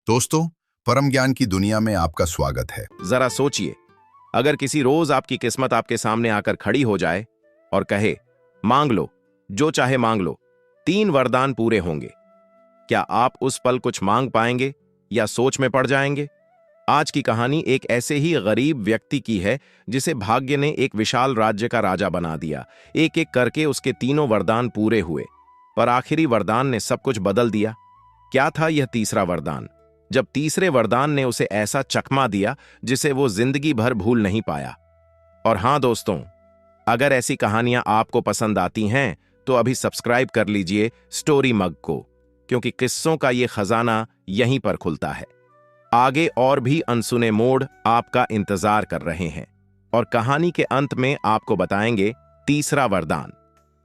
दोस्तों, परम ज्ञान की दुनिया में आपका स्वागत है। जरा सोचिए, अगर किसी रोज आपकी किस्मत आपके सामने आकर खड़ी हो जाए और कहे, मांग लो, जो चाहे मांग लो, 3 वरदान पूरे होंगे। क्या आप उस पल कुछ मांग पाएंगे या सोच में पड़ जाएंगे? आज की कहानी एक ऐसे ही गरीब व्यक्ति की है जिसे भाग्य ने एक विशाल राज्य का राजा बना दिया। एक एक करके उसके तीनों वरदान पूरे हुए, पर आखिरी वरदान ने सब कुछ बदल दिया। क्या था यह तीसरा वरदान? जब तीसरे वरदान ने उसे ऐसा चकमा दिया जिसे वो जिंदगी भर भूल नहीं पाया। और हां दोस्तों, अगर ऐसी कहानियां आपको पसंद आती हैं तो अभी सब्सक्राइब कर लीजिए स्टोरी मग को, क्योंकि किस्सों का ये खजाना यहीं पर खुलता है। आगे और भी अनसुने मोड़ आपका इंतजार कर रहे हैं और कहानी के अंत में आपको बताएंगे तीसरा वरदान।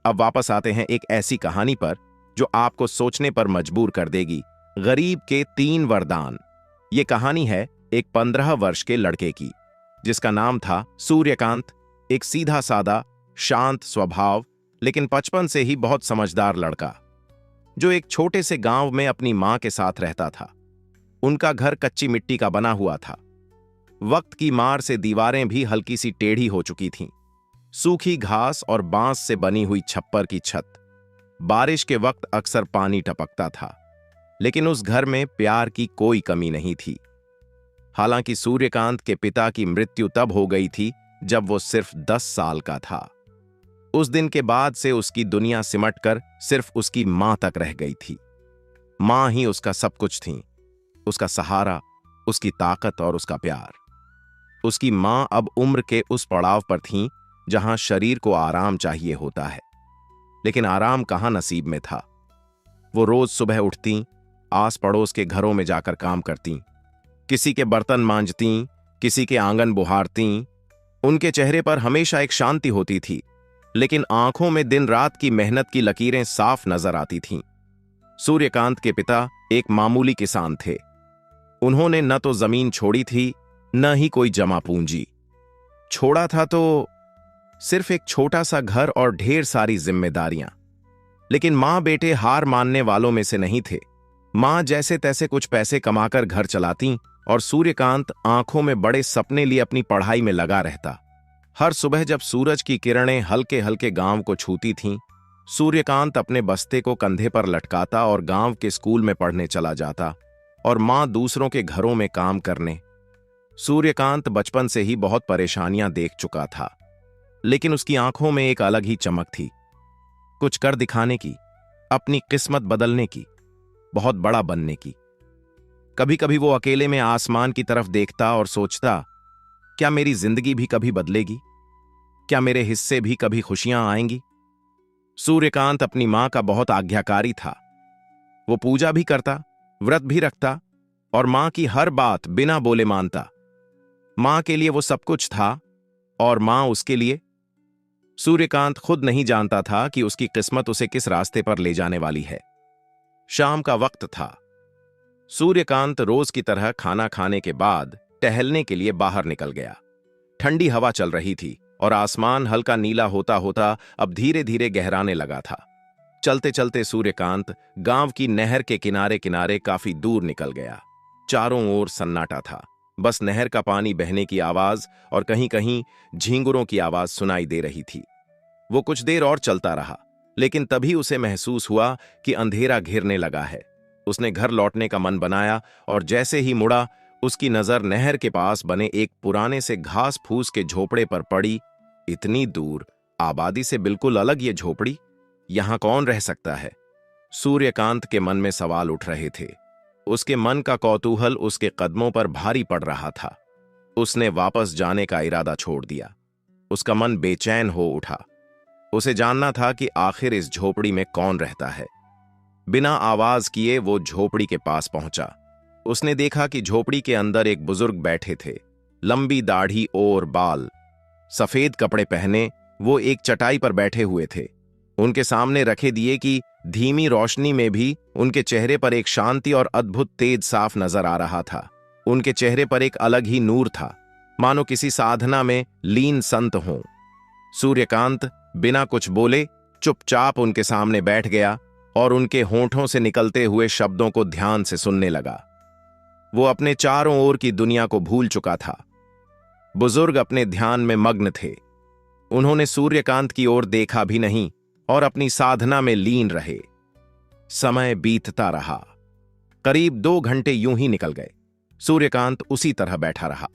अब वापस आते हैं एक ऐसी कहानी पर जो आपको सोचने पर मजबूर कर देगी। गरीब के 3 वरदान। ये कहानी है एक 15 वर्ष के लड़के की जिसका नाम था सूर्यकांत। एक सीधा सादा, शांत स्वभाव, लेकिन बचपन से ही बहुत समझदार लड़का, जो एक छोटे से गांव में अपनी मां के साथ रहता था। उनका घर कच्ची मिट्टी का बना हुआ था। वक्त की मार से दीवारें भी हल्की सी टेढ़ी हो चुकी थीं। सूखी घास और बांस से बनी हुई छप्पर की छत। बारिश के वक्त अक्सर पानी टपकता था, लेकिन उस घर में प्यार की कोई कमी नहीं थी। हालांकि सूर्यकांत के पिता की मृत्यु तब हो गई थी जब वो सिर्फ 10 साल का था। उस दिन के बाद से उसकी दुनिया सिमटकर सिर्फ उसकी मां तक रह गई थी। मां ही उसका सब कुछ थी, उसका सहारा, उसकी ताकत और उसका प्यार। उसकी मां अब उम्र के उस पड़ाव पर थीं जहां शरीर को आराम चाहिए होता है, लेकिन आराम कहां नसीब में था। वो रोज सुबह उठती, आस पड़ोस के घरों में जाकर काम करती, किसी के बर्तन मांजती, किसी के आंगन बुहारती। उनके चेहरे पर हमेशा एक शांति होती थी, लेकिन आंखों में दिन रात की मेहनत की लकीरें साफ नजर आती थीं। सूर्यकांत के पिता एक मामूली किसान थे। उन्होंने न तो जमीन छोड़ी थी, न ही कोई जमा पूंजी। छोड़ा था तो सिर्फ एक छोटा सा घर और ढेर सारी जिम्मेदारियां। लेकिन मां बेटे हार मानने वालों में से नहीं थे। मां जैसे तैसे कुछ पैसे कमाकर घर चलाती और सूर्यकांत आंखों में बड़े सपने लिए अपनी पढ़ाई में लगा रहता। हर सुबह जब सूरज की किरणें हल्के हल्के गांव को छूती थीं, सूर्यकांत अपने बस्ते को कंधे पर लटकाता और गांव के स्कूल में पढ़ने चला जाता, और मां दूसरों के घरों में काम करने। सूर्यकांत बचपन से ही बहुत परेशानियां देख चुका था, लेकिन उसकी आंखों में एक अलग ही चमक थी, कुछ कर दिखाने की, अपनी किस्मत बदलने की, बहुत बड़ा बनने की। कभी कभी वो अकेले में आसमान की तरफ देखता और सोचता, क्या मेरी जिंदगी भी कभी बदलेगी? क्या मेरे हिस्से भी कभी खुशियां आएंगी? सूर्यकांत अपनी मां का बहुत आज्ञाकारी था। वो पूजा भी करता, व्रत भी रखता और मां की हर बात बिना बोले मानता। मां के लिए वो सब कुछ था और मां उसके लिए। सूर्यकांत खुद नहीं जानता था कि उसकी किस्मत उसे किस रास्ते पर ले जाने वाली है। शाम का वक्त था। सूर्यकांत रोज की तरह खाना खाने के बाद टहलने के लिए बाहर निकल गया। ठंडी हवा चल रही थी और आसमान हल्का नीला होता होता अब धीरे धीरे गहराने लगा था। चलते चलते सूर्यकांत गांव की नहर के किनारे किनारे काफी दूर निकल गया। चारों ओर सन्नाटा था, बस नहर का पानी बहने की आवाज और कहीं कहीं झींगुरों की आवाज सुनाई दे रही थी। वो कुछ देर और चलता रहा, लेकिन तभी उसे महसूस हुआ कि अंधेरा घिरने लगा है। उसने घर लौटने का मन बनाया और जैसे ही मुड़ा, उसकी नजर नहर के पास बने एक पुराने से घास फूस के झोपड़े पर पड़ी। इतनी दूर, आबादी से बिल्कुल अलग ये झोपड़ी, यहां कौन रह सकता है? सूर्यकांत के मन में सवाल उठ रहे थे। उसके मन का कौतूहल उसके कदमों पर भारी पड़ रहा था। उसने वापस जाने का इरादा छोड़ दिया। उसका मन बेचैन हो उठा। उसे जानना था कि आखिर इस झोपड़ी में कौन रहता है। बिना आवाज किए वो झोपड़ी के पास पहुंचा। उसने देखा कि झोपड़ी के अंदर एक बुजुर्ग बैठे थे। लंबी दाढ़ी और बाल, सफेद कपड़े पहने वो एक चटाई पर बैठे हुए थे। उनके सामने रखे दिए की धीमी रोशनी में भी उनके चेहरे पर एक शांति और अद्भुत तेज साफ नजर आ रहा था। उनके चेहरे पर एक अलग ही नूर था, मानो किसी साधना में लीन संत हों। सूर्यकांत बिना कुछ बोले चुपचाप उनके सामने बैठ गया और उनके होंठों से निकलते हुए शब्दों को ध्यान से सुनने लगा। वो अपने चारों ओर की दुनिया को भूल चुका था। बुजुर्ग अपने ध्यान में मग्न थे। उन्होंने सूर्यकांत की ओर देखा भी नहीं और अपनी साधना में लीन रहे। समय बीतता रहा। करीब 2 घंटे यूं ही निकल गए। सूर्यकांत उसी तरह बैठा रहा।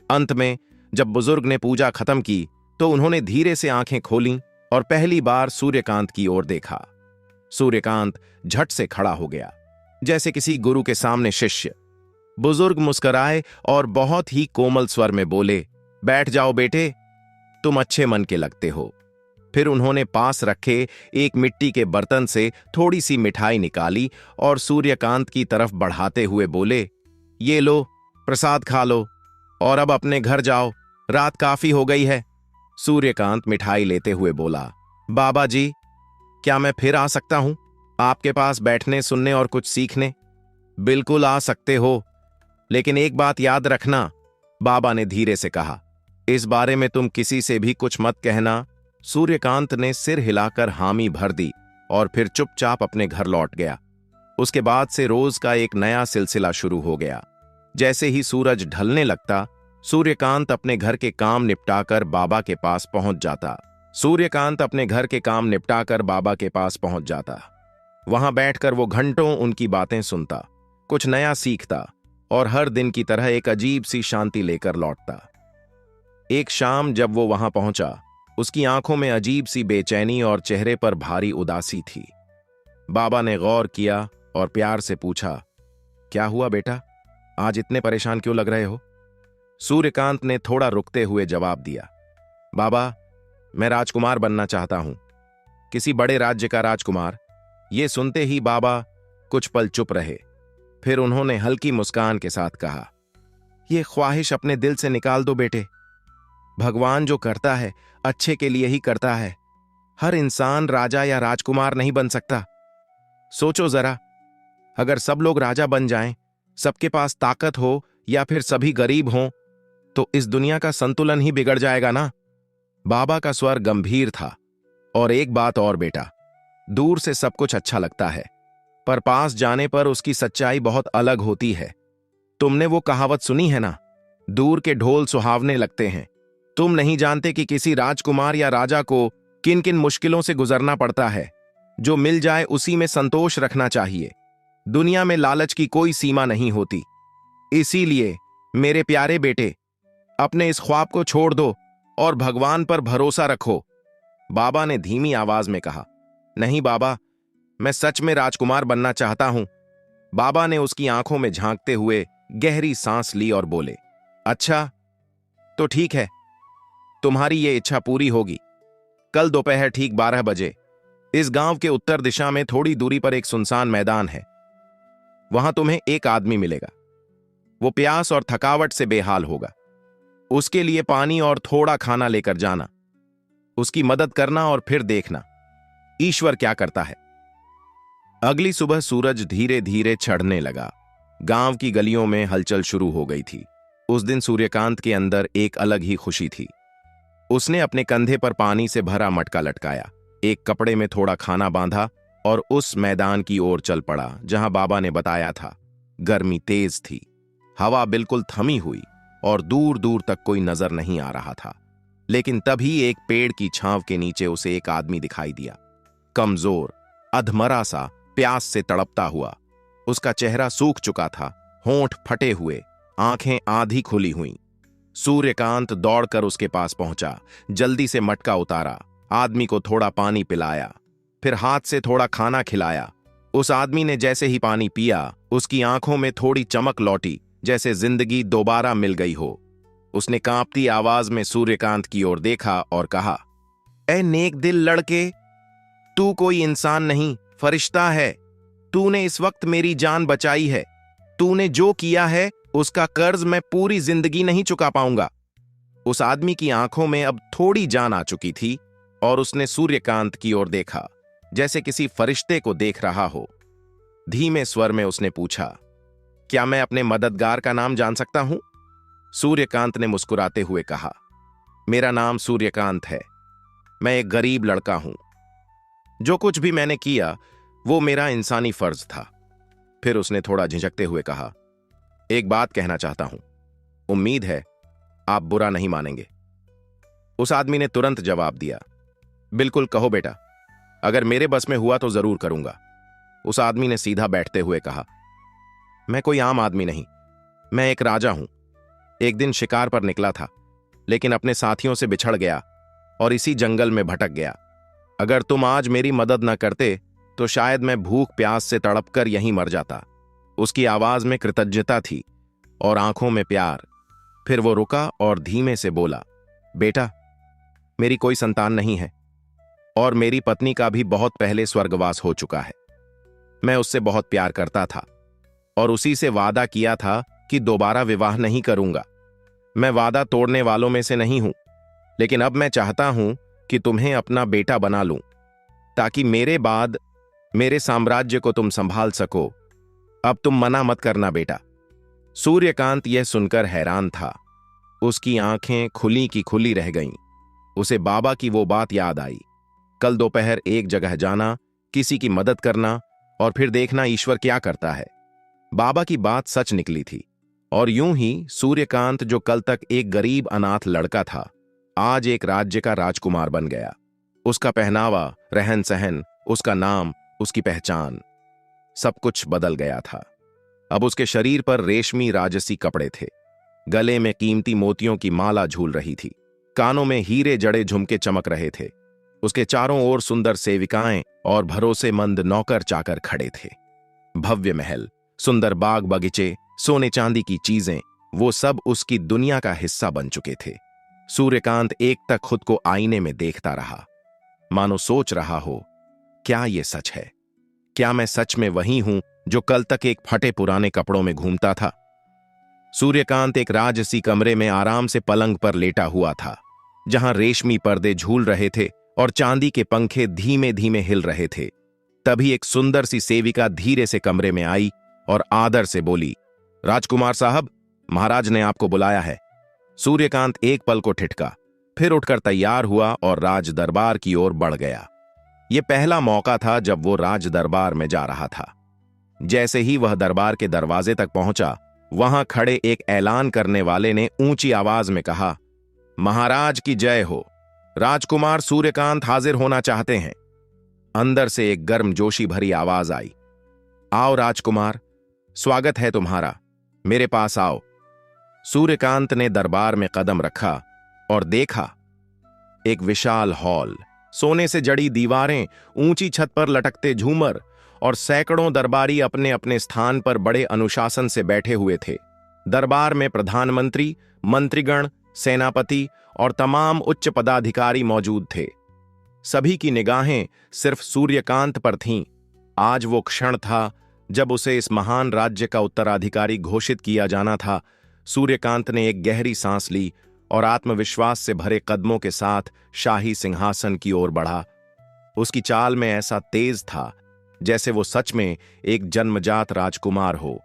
अंत में जब बुजुर्ग ने पूजा खत्म की तो उन्होंने धीरे से आंखें खोलीं और पहली बार सूर्यकांत की ओर देखा। सूर्यकांत झट से खड़ा हो गया, जैसे किसी गुरु के सामने शिष्य। बुजुर्ग मुस्कुराए और बहुत ही कोमल स्वर में बोले, बैठ जाओ बेटे, तुम अच्छे मन के लगते हो। फिर उन्होंने पास रखे एक मिट्टी के बर्तन से थोड़ी सी मिठाई निकाली और सूर्यकांत की तरफ बढ़ाते हुए बोले, ये लो, प्रसाद खा लो और अब अपने घर जाओ, रात काफी हो गई है। सूर्यकांत मिठाई लेते हुए बोला, बाबा जी, क्या मैं फिर आ सकता हूं आपके पास बैठने, सुनने और कुछ सीखने? बिल्कुल आ सकते हो, लेकिन एक बात याद रखना, बाबा ने धीरे से कहा, इस बारे में तुम किसी से भी कुछ मत कहना। सूर्यकांत ने सिर हिलाकर हामी भर दी और फिर चुपचाप अपने घर लौट गया। उसके बाद से रोज का एक नया सिलसिला शुरू हो गया। जैसे ही सूरज ढलने लगता, सूर्यकांत अपने घर के काम निपटाकर बाबा के पास पहुंच जाता। वहां बैठकर वो घंटों उनकी बातें सुनता, कुछ नया सीखता और हर दिन की तरह एक अजीब सी शांति लेकर लौटता। एक शाम जब वो वहां पहुंचा, उसकी आंखों में अजीब सी बेचैनी और चेहरे पर भारी उदासी थी। बाबा ने गौर किया और प्यार से पूछा, क्या हुआ बेटा, आज इतने परेशान क्यों लग रहे हो? सूर्यकांत ने थोड़ा रुकते हुए जवाब दिया, बाबा, मैं राजकुमार बनना चाहता हूं, किसी बड़े राज्य का राजकुमार। ये सुनते ही बाबा कुछ पल चुप रहे। फिर उन्होंने हल्की मुस्कान के साथ कहा, ये ख्वाहिश अपने दिल से निकाल दो बेटे। भगवान जो करता है अच्छे के लिए ही करता है। हर इंसान राजा या राजकुमार नहीं बन सकता। सोचो जरा, अगर सब लोग राजा बन जाएं, सबके पास ताकत हो या फिर सभी गरीब हों, तो इस दुनिया का संतुलन ही बिगड़ जाएगा ना। बाबा का स्वर गंभीर था। और एक बात और बेटा, दूर से सब कुछ अच्छा लगता है, पर पास जाने पर उसकी सच्चाई बहुत अलग होती है। तुमने वो कहावत सुनी है ना, दूर के ढोल सुहावने लगते हैं। तुम नहीं जानते कि किसी राजकुमार या राजा को किन किन मुश्किलों से गुजरना पड़ता है। जो मिल जाए उसी में संतोष रखना चाहिए। दुनिया में लालच की कोई सीमा नहीं होती। इसीलिए मेरे प्यारे बेटे, अपने इस ख्वाब को छोड़ दो और भगवान पर भरोसा रखो। बाबा ने धीमी आवाज में कहा, नहीं बाबा, मैं सच में राजकुमार बनना चाहता हूं। बाबा ने उसकी आंखों में झांकते हुए गहरी सांस ली और बोले, अच्छा, तो ठीक है, तुम्हारी ये इच्छा पूरी होगी। कल दोपहर ठीक 12 बजे इस गांव के उत्तर दिशा में थोड़ी दूरी पर एक सुनसान मैदान है। वहां तुम्हें एक आदमी मिलेगा। वो प्यास और थकावट से बेहाल होगा। उसके लिए पानी और थोड़ा खाना लेकर जाना, उसकी मदद करना और फिर देखना ईश्वर क्या करता है। अगली सुबह सूरज धीरे धीरे चढ़ने लगा। गांव की गलियों में हलचल शुरू हो गई थी। उस दिन सूर्यकांत के अंदर एक अलग ही खुशी थी। उसने अपने कंधे पर पानी से भरा मटका लटकाया, एक कपड़े में थोड़ा खाना बांधा और उस मैदान की ओर चल पड़ा जहां बाबा ने बताया था। गर्मी तेज थी, हवा बिल्कुल थमी हुई और दूर दूर तक कोई नजर नहीं आ रहा था। लेकिन तभी एक पेड़ की छांव के नीचे उसे एक आदमी दिखाई दिया, कमजोर, अधमरा सा, प्यास से तड़पता हुआ। उसका चेहरा सूख चुका था, होंठ फटे हुए, आंखें आधी खुली हुईं। सूर्यकांत दौड़कर उसके पास पहुंचा, जल्दी से मटका उतारा, आदमी को थोड़ा पानी पिलाया, फिर हाथ से थोड़ा खाना खिलाया। उस आदमी ने जैसे ही पानी पिया, उसकी आंखों में थोड़ी चमक लौटी, जैसे जिंदगी दोबारा मिल गई हो। उसने कांपती आवाज में सूर्यकांत की ओर देखा और कहा, ए नेक दिल लड़के, तू कोई इंसान नहीं, फरिश्ता है। तूने इस वक्त मेरी जान बचाई है। तूने जो किया है उसका कर्ज मैं पूरी जिंदगी नहीं चुका पाऊंगा। उस आदमी की आंखों में अब थोड़ी जान आ चुकी थी और उसने सूर्यकांत की ओर देखा, जैसे किसी फरिश्ते को देख रहा हो। धीमे स्वर में उसने पूछा, क्या मैं अपने मददगार का नाम जान सकता हूं? सूर्यकांत ने मुस्कुराते हुए कहा, मेरा नाम सूर्यकांत है। मैं एक गरीब लड़का हूं। जो कुछ भी मैंने किया वो मेरा इंसानी फर्ज था। फिर उसने थोड़ा झिझकते हुए कहा, एक बात कहना चाहता हूं, उम्मीद है आप बुरा नहीं मानेंगे। उस आदमी ने तुरंत जवाब दिया, बिल्कुल कहो बेटा, अगर मेरे बस में हुआ तो जरूर करूंगा। उस आदमी ने सीधा बैठते हुए कहा, मैं कोई आम आदमी नहीं, मैं एक राजा हूं। एक दिन शिकार पर निकला था, लेकिन अपने साथियों से बिछड़ गया और इसी जंगल में भटक गया। अगर तुम आज मेरी मदद न करते तो शायद मैं भूख प्यास से तड़पकर यहीं मर जाता। उसकी आवाज में कृतज्ञता थी और आंखों में प्यार। फिर वो रुका और धीमे से बोला, बेटा, मेरी कोई संतान नहीं है और मेरी पत्नी का भी बहुत पहले स्वर्गवास हो चुका है। मैं उससे बहुत प्यार करता था और उसी से वादा किया था कि दोबारा विवाह नहीं करूंगा। मैं वादा तोड़ने वालों में से नहीं हूं, लेकिन अब मैं चाहता हूं कि तुम्हें अपना बेटा बना लूं, ताकि मेरे बाद मेरे साम्राज्य को तुम संभाल सको। अब तुम मना मत करना बेटा। सूर्यकांत यह सुनकर हैरान था। उसकी आंखें खुली की खुली रह गईं। उसे बाबा की वो बात याद आई, कल दोपहर एक जगह जाना, किसी की मदद करना और फिर देखना ईश्वर क्या करता है। बाबा की बात सच निकली थी और यूं ही सूर्यकांत, जो कल तक एक गरीब अनाथ लड़का था, आज एक राज्य का राजकुमार बन गया। उसका पहनावा, रहन सहन, उसका नाम, उसकी पहचान, सब कुछ बदल गया था। अब उसके शरीर पर रेशमी राजसी कपड़े थे, गले में कीमती मोतियों की माला झूल रही थी, कानों में हीरे जड़े झुमके चमक रहे थे। उसके चारों ओर सुंदर सेविकाएं और भरोसेमंद नौकर चाकर खड़े थे। भव्य महल, सुंदर बाग बगीचे, सोने चांदी की चीजें, वो सब उसकी दुनिया का हिस्सा बन चुके थे। सूर्यकांत एक तक खुद को आईने में देखता रहा, मानो सोच रहा हो, क्या ये सच है? क्या मैं सच में वही हूं जो कल तक एक फटे पुराने कपड़ों में घूमता था? सूर्यकांत एक राजसी कमरे में आराम से पलंग पर लेटा हुआ था, जहां रेशमी पर्दे झूल रहे थे और चांदी के पंखे धीमे धीमे हिल रहे थे। तभी एक सुंदर सी सेविका धीरे से कमरे में आई और आदर से बोली, राजकुमार साहब, महाराज ने आपको बुलाया है। सूर्यकांत एक पल को ठिठका, फिर उठकर तैयार हुआ और राज दरबार की ओर बढ़ गया। यह पहला मौका था जब वो राज दरबार में जा रहा था। जैसे ही वह दरबार के दरवाजे तक पहुंचा, वहां खड़े एक ऐलान करने वाले ने ऊंची आवाज में कहा, महाराज की जय हो, राजकुमार सूर्यकांत हाजिर होना चाहते हैं। अंदर से एक गर्मजोशी भरी आवाज आई, आओ राजकुमार, स्वागत है तुम्हारा, मेरे पास आओ। सूर्यकांत ने दरबार में कदम रखा और देखा, एक विशाल हॉल, सोने से जड़ी दीवारें, ऊंची छत पर लटकते झूमर और सैकड़ों दरबारी अपने अपने स्थान पर बड़े अनुशासन से बैठे हुए थे। दरबार में प्रधानमंत्री, मंत्रीगण, सेनापति और तमाम उच्च पदाधिकारी मौजूद थे। सभी की निगाहें सिर्फ सूर्यकांत पर थीं। आज वो क्षण था जब उसे इस महान राज्य का उत्तराधिकारी घोषित किया जाना था। सूर्यकांत ने एक गहरी सांस ली और आत्मविश्वास से भरे कदमों के साथ शाही सिंहासन की ओर बढ़ा। उसकी चाल में ऐसा तेज था जैसे वो सच में एक जन्मजात राजकुमार हो,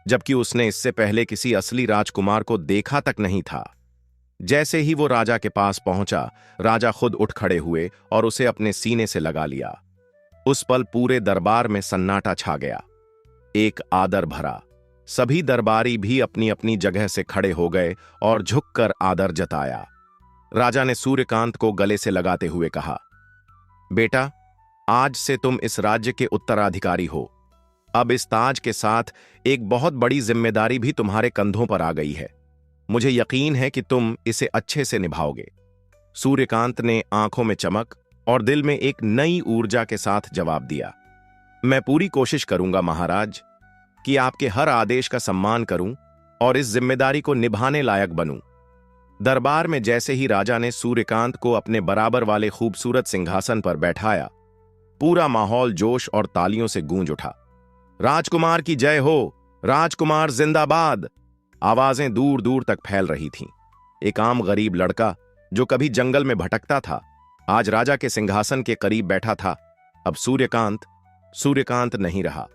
जबकि उसने इससे पहले किसी असली राजकुमार को देखा तक नहीं था। जैसे ही वो राजा के पास पहुंचा, राजा खुद उठ खड़े हुए और उसे अपने सीने से लगा लिया। उस पल पूरे दरबार में सन्नाटा छा गया, एक आदर भरा। सभी दरबारी भी अपनी अपनी जगह से खड़े हो गए और झुककर आदर जताया। राजा ने सूर्यकांत को गले से लगाते हुए कहा, बेटा, आज से तुम इस राज्य के उत्तराधिकारी हो। अब इस ताज के साथ एक बहुत बड़ी जिम्मेदारी भी तुम्हारे कंधों पर आ गई है। मुझे यकीन है कि तुम इसे अच्छे से निभाओगे। सूर्यकांत ने आंखों में चमक और दिल में एक नई ऊर्जा के साथ जवाब दिया, मैं पूरी कोशिश करूंगा महाराज कि आपके हर आदेश का सम्मान करूं और इस जिम्मेदारी को निभाने लायक बनूं। दरबार में जैसे ही राजा ने सूर्यकांत को अपने बराबर वाले खूबसूरत सिंहासन पर बैठाया, पूरा माहौल जोश और तालियों से गूंज उठा। राजकुमार की जय हो, राजकुमार जिंदाबाद, आवाजें दूर दूर तक फैल रही थीं। एक आम गरीब लड़का जो कभी जंगल में भटकता था, आज राजा के सिंहासन के करीब बैठा था। अब सूर्यकांत नहीं रहा।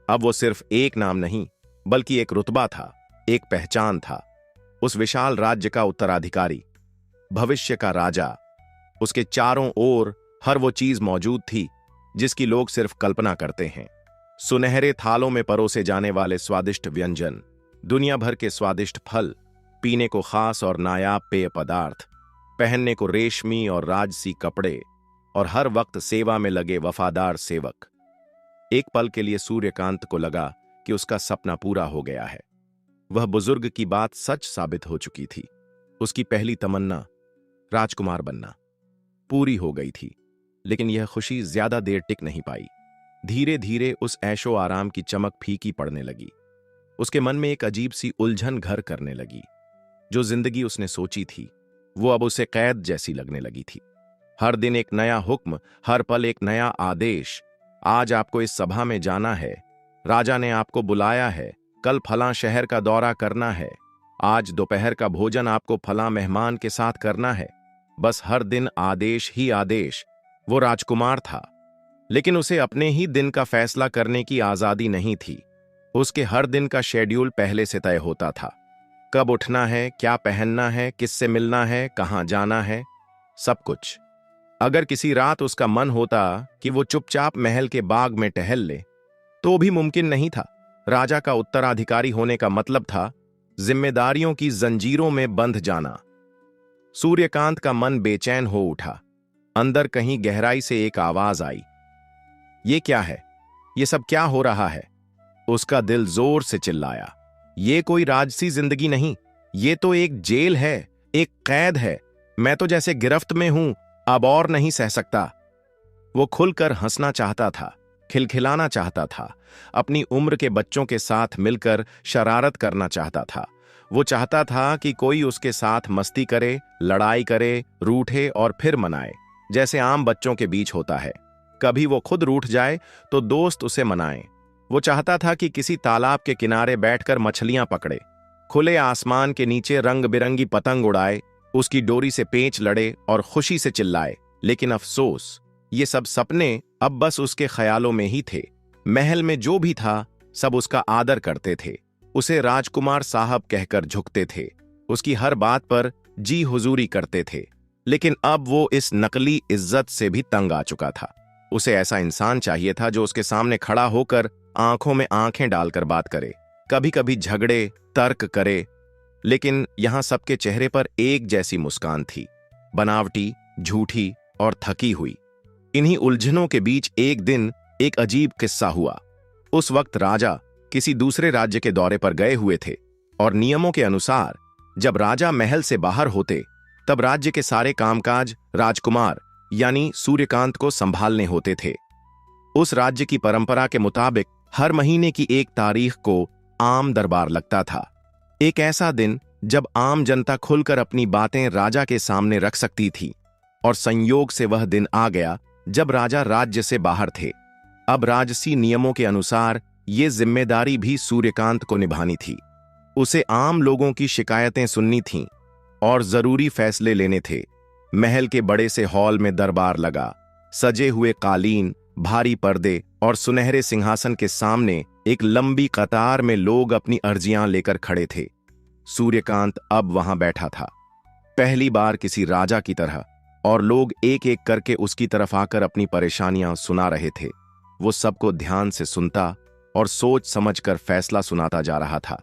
अब वो सिर्फ एक नाम नहीं, बल्कि एक रुतबा था, एक पहचान था। उस विशाल राज्य का उत्तराधिकारी, भविष्य का राजा। उसके चारों ओर हर वो चीज मौजूद थी जिसकी लोग सिर्फ कल्पना करते हैं। सुनहरे थालों में परोसे जाने वाले स्वादिष्ट व्यंजन, दुनिया भर के स्वादिष्ट फल, पीने को खास और नायाब पेय पदार्थ, पहनने को रेशमी और राजसी कपड़े और हर वक्त सेवा में लगे वफादार सेवक। एक पल के लिए सूर्यकांत को लगा कि उसका सपना पूरा हो गया है। वह बुजुर्ग की बात सच साबित हो चुकी थी। उसकी पहली तमन्ना, राजकुमार बनना, पूरी हो गई थी। लेकिन यह खुशी ज्यादा देर टिक नहीं पाई। धीरे धीरे उस ऐशो आराम की चमक फीकी पड़ने लगी। उसके मन में एक अजीब सी उलझन घर करने लगी। जो जिंदगी उसने सोची थी वो अब उसे कैद जैसी लगने लगी थी। हर दिन एक नया हुक्म, हर पल एक नया आदेश। आज आपको इस सभा में जाना है, राजा ने आपको बुलाया है, कल फलां शहर का दौरा करना है, आज दोपहर का भोजन आपको फलां मेहमान के साथ करना है। बस हर दिन आदेश ही आदेश। वो राजकुमार था, लेकिन उसे अपने ही दिन का फैसला करने की आजादी नहीं थी। उसके हर दिन का शेड्यूल पहले से तय होता था। कब उठना है, क्या पहनना है, किससे मिलना है, कहां जाना है, सब कुछ। अगर किसी रात उसका मन होता कि वो चुपचाप महल के बाग में टहल ले, तो भी मुमकिन नहीं था। राजा का उत्तराधिकारी होने का मतलब था जिम्मेदारियों की जंजीरों में बंध जाना। सूर्यकांत का मन बेचैन हो उठा। अंदर कहीं गहराई से एक आवाज आई, ये क्या है, ये सब क्या हो रहा है? उसका दिल जोर से चिल्लाया, ये कोई राजसी जिंदगी नहीं, ये तो एक जेल है, एक कैद है। मैं तो जैसे गिरफ्त में हूं, अब और नहीं सह सकता। वो खुलकर हंसना चाहता था, खिलखिलाना चाहता था, अपनी उम्र के बच्चों के साथ मिलकर शरारत करना चाहता था। वो चाहता था कि कोई उसके साथ मस्ती करे, लड़ाई करे, रूठे और फिर मनाए, जैसे आम बच्चों के बीच होता है। कभी वो खुद रूठ जाए तो दोस्त उसे मनाएं। वो चाहता था कि किसी तालाब के किनारे बैठकर मछलियां पकड़े, खुले आसमान के नीचे रंग बिरंगी पतंग उड़ाए, उसकी डोरी से पेंच लड़े और खुशी से चिल्लाए। लेकिन अफसोस, ये सब सपने अब बस उसके ख्यालों में ही थे। महल में जो भी था सब उसका आदर करते थे, उसे राजकुमार साहब कहकर झुकते थे, उसकी हर बात पर जी हुजूरी करते थे। लेकिन अब वो इस नकली इज्जत से भी तंग आ चुका था। उसे ऐसा इंसान चाहिए था जो उसके सामने खड़ा होकर आंखों में आंखें डालकर बात करे, कभी कभी झगड़े, तर्क करे, लेकिन यहां सबके चेहरे पर एक जैसी मुस्कान थी, बनावटी, झूठी और थकी हुई। इन्हीं उलझनों के बीच एक दिन एक अजीब किस्सा हुआ। उस वक्त राजा किसी दूसरे राज्य के दौरे पर गए हुए थे और नियमों के अनुसार जब राजा महल से बाहर होते तब राज्य के सारे कामकाज राजकुमार यानी सूर्यकांत को संभालने होते थे। उस राज्य की परंपरा के मुताबिक हर महीने की एक तारीख को आम दरबार लगता था। एक ऐसा दिन जब आम जनता खुलकर अपनी बातें राजा के सामने रख सकती थी, और संयोग से वह दिन आ गया जब राजा राज्य से बाहर थे। अब राजसी नियमों के अनुसार ये जिम्मेदारी भी सूर्यकांत को निभानी थी। उसे आम लोगों की शिकायतें सुननी थीं और जरूरी फैसले लेने थे। महल के बड़े से हॉल में दरबार लगा। सजे हुए कालीन, भारी पर्दे और सुनहरे सिंहासन के सामने एक लंबी कतार में लोग अपनी अर्जियां लेकर खड़े थे। सूर्यकांत अब वहां बैठा था, पहली बार किसी राजा की तरह, और लोग एक एक करके उसकी तरफ आकर अपनी परेशानियां सुना रहे थे। वो सबको ध्यान से सुनता और सोच समझकर फैसला सुनाता जा रहा था।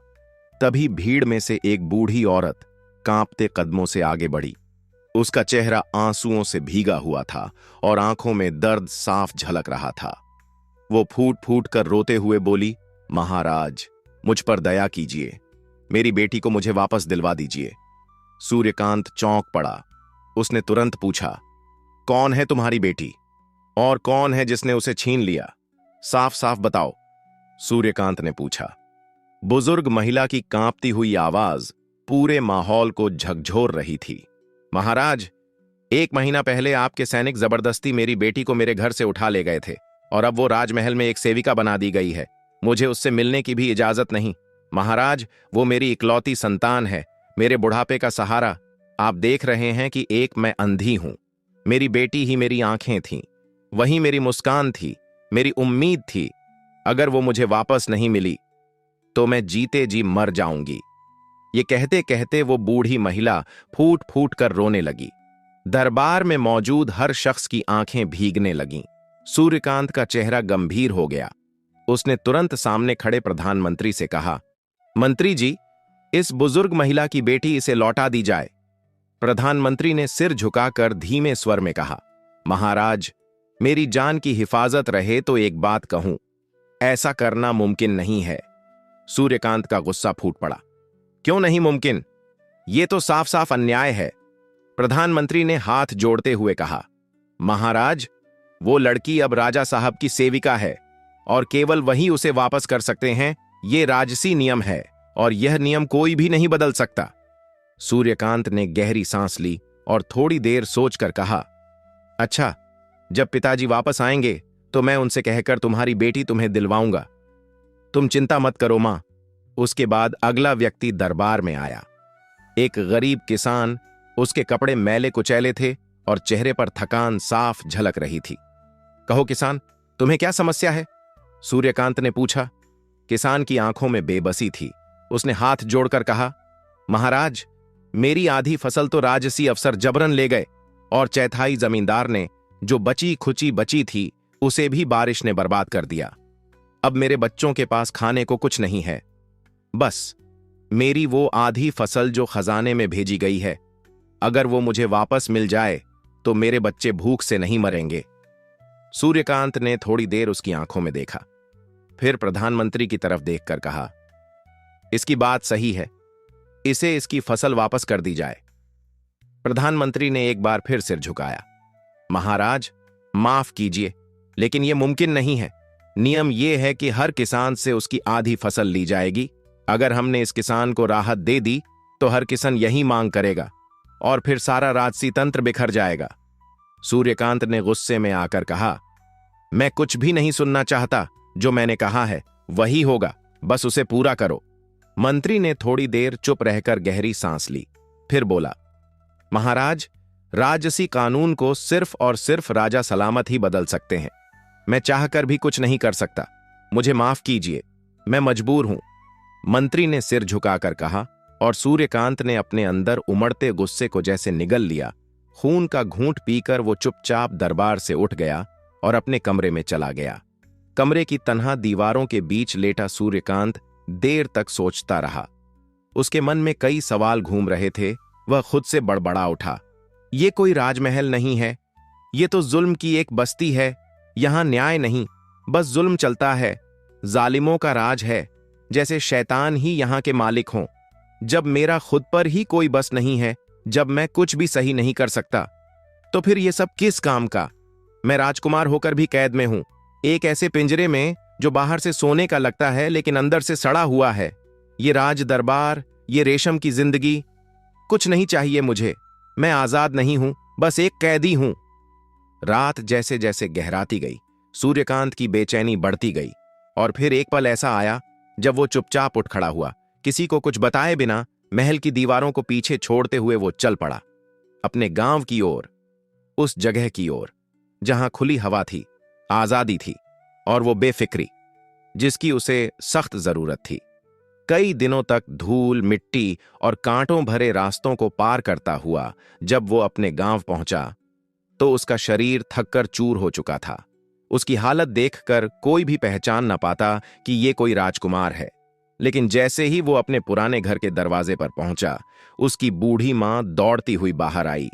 तभी भीड़ में से एक बूढ़ी औरत कांपते कदमों से आगे बढ़ी। उसका चेहरा आंसुओं से भीगा हुआ था और आंखों में दर्द साफ झलक रहा था। वो फूट फूट कर रोते हुए बोली, महाराज, मुझ पर दया कीजिए, मेरी बेटी को मुझे वापस दिलवा दीजिए। सूर्यकांत चौंक पड़ा। उसने तुरंत पूछा, कौन है तुम्हारी बेटी और कौन है जिसने उसे छीन लिया? साफ साफ बताओ। सूर्यकांत ने पूछा। बुजुर्ग महिला की कांपती हुई आवाज पूरे माहौल को झकझोर रही थी। महाराज, 1 महीना पहले आपके सैनिक जबरदस्ती मेरी बेटी को मेरे घर से उठा ले गए थे और अब वो राजमहल में एक सेविका बना दी गई है। मुझे उससे मिलने की भी इजाजत नहीं। महाराज, वो मेरी इकलौती संतान है, मेरे बुढ़ापे का सहारा। आप देख रहे हैं कि एक मैं अंधी हूं। मेरी बेटी ही मेरी आंखें थीं, वही मेरी मुस्कान थी, मेरी उम्मीद थी। अगर वो मुझे वापस नहीं मिली तो मैं जीते जी मर जाऊंगी। ये कहते कहते वो बूढ़ी महिला फूट फूट कर रोने लगी। दरबार में मौजूद हर शख्स की आंखें भीगने लगीं। सूर्यकांत का चेहरा गंभीर हो गया। उसने तुरंत सामने खड़े प्रधानमंत्री से कहा, मंत्री जी, इस बुजुर्ग महिला की बेटी, इसे लौटा दी जाए। प्रधानमंत्री ने सिर झुकाकर धीमे स्वर में कहा। महाराज, मेरी जान की हिफाजत रहे तो एक बात कहूं, ऐसा करना मुमकिन नहीं है। सूर्यकांत का गुस्सा फूट पड़ा। क्यों नहीं मुमकिन? यह तो साफ साफ अन्याय है। प्रधानमंत्री ने हाथ जोड़ते हुए कहा। महाराज, वो लड़की अब राजा साहब की सेविका है और केवल वही उसे वापस कर सकते हैं। ये राजसी नियम है और यह नियम कोई भी नहीं बदल सकता। सूर्यकांत ने गहरी सांस ली और थोड़ी देर सोचकर कहा, अच्छा, जब पिताजी वापस आएंगे तो मैं उनसे कहकर तुम्हारी बेटी तुम्हें दिलवाऊंगा। तुम चिंता मत करो मां। उसके बाद अगला व्यक्ति दरबार में आया। एक गरीब किसान। उसके कपड़े मैले कुचैले थे और चेहरे पर थकान साफ झलक रही थी। कहो किसान, तुम्हें क्या समस्या है? सूर्यकांत ने पूछा। किसान की आंखों में बेबसी थी। उसने हाथ जोड़कर कहा, महाराज, मेरी आधी फसल तो राजसी अफसर जबरन ले गए और चौथाई जमींदार ने जो बची खुची बची थी उसे भी बारिश ने बर्बाद कर दिया। अब मेरे बच्चों के पास खाने को कुछ नहीं है। बस मेरी वो आधी फसल जो खजाने में भेजी गई है, अगर वो मुझे वापस मिल जाए तो मेरे बच्चे भूख से नहीं मरेंगे। सूर्यकांत ने थोड़ी देर उसकी आंखों में देखा, फिर प्रधानमंत्री की तरफ देखकर कहा, इसकी बात सही है, इसे इसकी फसल वापस कर दी जाए। प्रधानमंत्री ने एक बार फिर सिर झुकाया। महाराज, माफ कीजिए, लेकिन यह मुमकिन नहीं है। नियम यह है कि हर किसान से उसकी आधी फसल ली जाएगी। अगर हमने इस किसान को राहत दे दी तो हर किसान यही मांग करेगा और फिर सारा राजसी तंत्र बिखर जाएगा। सूर्यकांत ने गुस्से में आकर कहा, मैं कुछ भी नहीं सुनना चाहता। जो मैंने कहा है वही होगा, बस उसे पूरा करो। मंत्री ने थोड़ी देर चुप रहकर गहरी सांस ली, फिर बोला, महाराज, राजसी कानून को सिर्फ और सिर्फ राजा सलामत ही बदल सकते हैं। मैं चाहकर भी कुछ नहीं कर सकता। मुझे माफ कीजिए, मैं मजबूर हूं। मंत्री ने सिर झुकाकर कहा और सूर्यकांत ने अपने अंदर उमड़ते गुस्से को जैसे निगल लिया। खून का घूंट पीकर वो चुपचाप दरबार से उठ गया और अपने कमरे में चला गया। कमरे की तन्हा दीवारों के बीच लेटा सूर्यकांत देर तक सोचता रहा। उसके मन में कई सवाल घूम रहे थे। वह खुद से बड़बड़ा उठा, ये कोई राजमहल नहीं है, ये तो जुल्म की एक बस्ती है। यहां न्याय नहीं, बस जुल्म चलता है। जालिमों का राज है, जैसे शैतान ही यहां के मालिक हों। जब मेरा खुद पर ही कोई बस नहीं है, जब मैं कुछ भी सही नहीं कर सकता, तो फिर ये सब किस काम का? मैं राजकुमार होकर भी कैद में हूं, एक ऐसे पिंजरे में जो बाहर से सोने का लगता है लेकिन अंदर से सड़ा हुआ है। ये राज दरबार, ये रेशम की जिंदगी, कुछ नहीं चाहिए मुझे। मैं आजाद नहीं हूं, बस एक कैदी हूं। रात जैसे जैसे गहराती गई, सूर्यकांत की बेचैनी बढ़ती गई और फिर एक पल ऐसा आया जब वो चुपचाप उठ खड़ा हुआ। किसी को कुछ बताए बिना महल की दीवारों को पीछे छोड़ते हुए वो चल पड़ा, अपने गांव की ओर, उस जगह की ओर जहां खुली हवा थी, आजादी थी और वो बेफिक्री जिसकी उसे सख्त जरूरत थी। कई दिनों तक धूल, मिट्टी और कांटों भरे रास्तों को पार करता हुआ जब वो अपने गांव पहुंचा तो उसका शरीर थककर चूर हो चुका था। उसकी हालत देखकर कोई भी पहचान न पाता कि ये कोई राजकुमार है। लेकिन जैसे ही वो अपने पुराने घर के दरवाजे पर पहुंचा, उसकी बूढ़ी मां दौड़ती हुई बाहर आई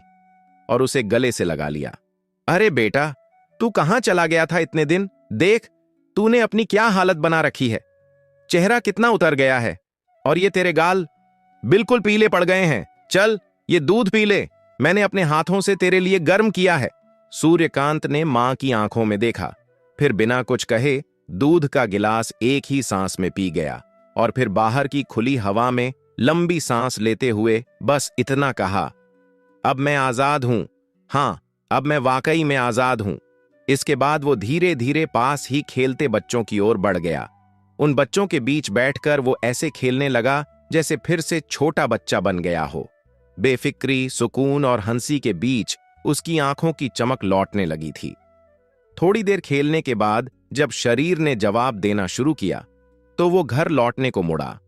और उसे गले से लगा लिया। अरे बेटा, तू कहां चला गया था इतने दिन? देख, तूने अपनी क्या हालत बना रखी है। चेहरा कितना उतर गया है और ये तेरे गाल बिल्कुल पीले पड़ गए हैं। चल, ये दूध पी ले, मैंने अपने हाथों से तेरे लिए गर्म किया है। सूर्यकांत ने मां की आंखों में देखा, फिर बिना कुछ कहे दूध का गिलास एक ही सांस में पी गया और फिर बाहर की खुली हवा में लंबी सांस लेते हुए बस इतना कहा, अब मैं आजाद हूं। हां, अब मैं वाकई में आजाद हूं। इसके बाद वो धीरे धीरे पास ही खेलते बच्चों की ओर बढ़ गया। उन बच्चों के बीच बैठकर वो ऐसे खेलने लगा जैसे फिर से छोटा बच्चा बन गया हो। बेफिक्री, सुकून और हंसी के बीच उसकी आंखों की चमक लौटने लगी थी। थोड़ी देर खेलने के बाद जब शरीर ने जवाब देना शुरू किया तो वो घर लौटने को मुड़ा।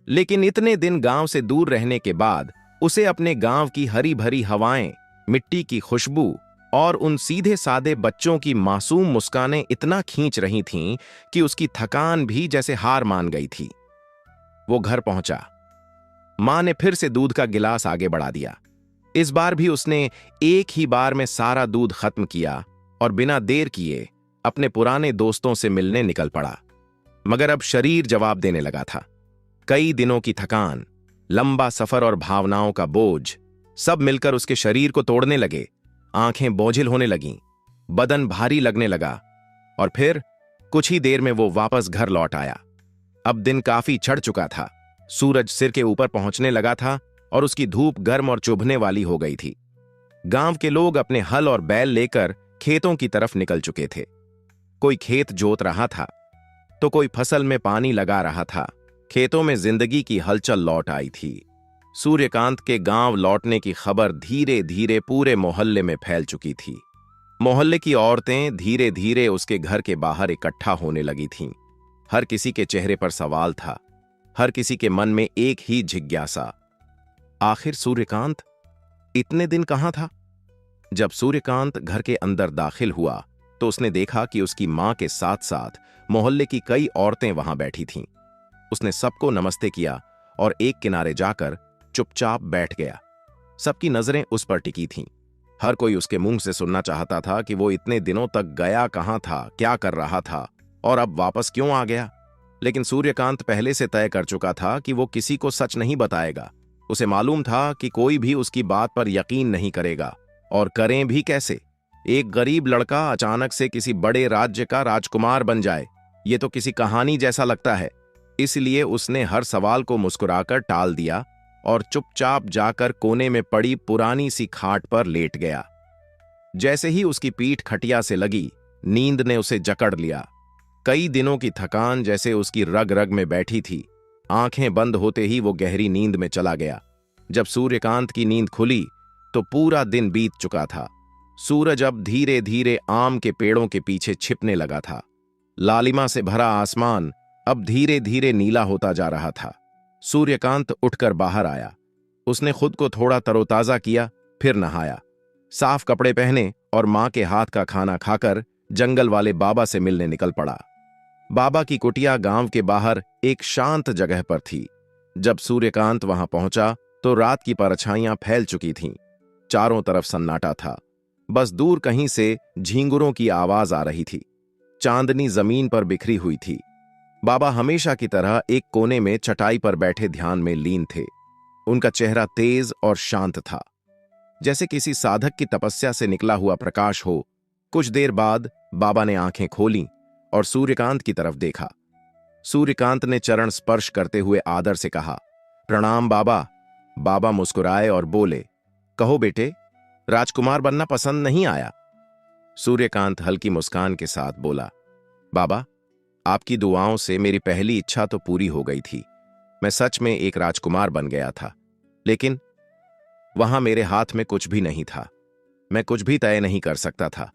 लेकिन इतने दिन गांव से दूर रहने के बाद उसे अपने गांव की हरी भरी हवाएं, मिट्टी की खुशबू और उन सीधे सादे बच्चों की मासूम मुस्कानें इतना खींच रही थीं कि उसकी थकान भी जैसे हार मान गई थी। वो घर पहुंचा। मां ने फिर से दूध का गिलास आगे बढ़ा दिया। इस बार भी उसने एक ही बार में सारा दूध खत्म किया और बिना देर किए अपने पुराने दोस्तों से मिलने निकल पड़ा। मगर अब शरीर जवाब देने लगा था। कई दिनों की थकान, लंबा सफर और भावनाओं का बोझ सब मिलकर उसके शरीर को तोड़ने लगे। आंखें बोझिल होने लगीं, बदन भारी लगने लगा और फिर कुछ ही देर में वो वापस घर लौट आया। अब दिन काफी चढ़ चुका था। सूरज सिर के ऊपर पहुंचने लगा था और उसकी धूप गर्म और चुभने वाली हो गई थी। गांव के लोग अपने हल और बैल लेकर खेतों की तरफ निकल चुके थे। कोई खेत जोत रहा था तो कोई फसल में पानी लगा रहा था। खेतों में जिंदगी की हलचल लौट आई थी। सूर्यकांत के गांव लौटने की खबर धीरे धीरे पूरे मोहल्ले में फैल चुकी थी। मोहल्ले की औरतें धीरे धीरे उसके घर के बाहर इकट्ठा होने लगी थीं। हर किसी के चेहरे पर सवाल था, हर किसी के मन में एक ही जिज्ञासा, आखिर सूर्यकांत इतने दिन कहां था? जब सूर्यकांत घर के अंदर दाखिल हुआ तो उसने देखा कि उसकी मां के साथ साथ मोहल्ले की कई औरतें वहां बैठी थीं। उसने सबको नमस्ते किया और एक किनारे जाकर चुपचाप बैठ गया। सबकी नजरें उस पर टिकी थीं। हर कोई उसके मुंह से सुनना चाहता था कि वो इतने दिनों तक गया कहां था, क्या कर रहा था और अब वापस क्यों आ गया। लेकिन सूर्यकांत पहले से तय कर चुका था कि वो किसी को सच नहीं बताएगा। उसे मालूम था कि कोई भी उसकी बात पर यकीन नहीं करेगा, और करें भी कैसे। एक गरीब लड़का अचानक से किसी बड़े राज्य का राजकुमार बन जाए, ये तो किसी कहानी जैसा लगता है। इसलिए उसने हर सवाल को मुस्कुराकर टाल दिया और चुपचाप जाकर कोने में पड़ी पुरानी सी खाट पर लेट गया। जैसे ही उसकी पीठ खटिया से लगी, नींद ने उसे जकड़ लिया। कई दिनों की थकान जैसे उसकी रग रग में बैठी थी। आंखें बंद होते ही वो गहरी नींद में चला गया। जब सूर्यकांत की नींद खुली तो पूरा दिन बीत चुका था। सूरज अब धीरे धीरे आम के पेड़ों के पीछे छिपने लगा था। लालिमा से भरा आसमान अब धीरे धीरे नीला होता जा रहा था। सूर्यकांत उठकर बाहर आया। उसने खुद को थोड़ा तरोताजा किया, फिर नहाया, साफ कपड़े पहने और मां के हाथ का खाना खाकर जंगल वाले बाबा से मिलने निकल पड़ा। बाबा की कुटिया गांव के बाहर एक शांत जगह पर थी। जब सूर्यकांत वहां पहुंचा तो रात की परछाइयां फैल चुकी थीं। चारों तरफ सन्नाटा था। बस दूर कहीं से झींगुरों की आवाज आ रही थी। चांदनी जमीन पर बिखरी हुई थी। बाबा हमेशा की तरह एक कोने में चटाई पर बैठे ध्यान में लीन थे। उनका चेहरा तेज और शांत था, जैसे किसी साधक की तपस्या से निकला हुआ प्रकाश हो। कुछ देर बाद बाबा ने आंखें खोलीं और सूर्यकांत की तरफ देखा। सूर्यकांत ने चरण स्पर्श करते हुए आदर से कहा, प्रणाम बाबा। बाबा मुस्कुराए और बोले, कहो बेटे, राजकुमार बनना पसंद नहीं आया? सूर्यकांत हल्की मुस्कान के साथ बोला, बाबा, आपकी दुआओं से मेरी पहली इच्छा तो पूरी हो गई थी। मैं सच में एक राजकुमार बन गया था, लेकिन वहां मेरे हाथ में कुछ भी नहीं था। मैं कुछ भी तय नहीं कर सकता था।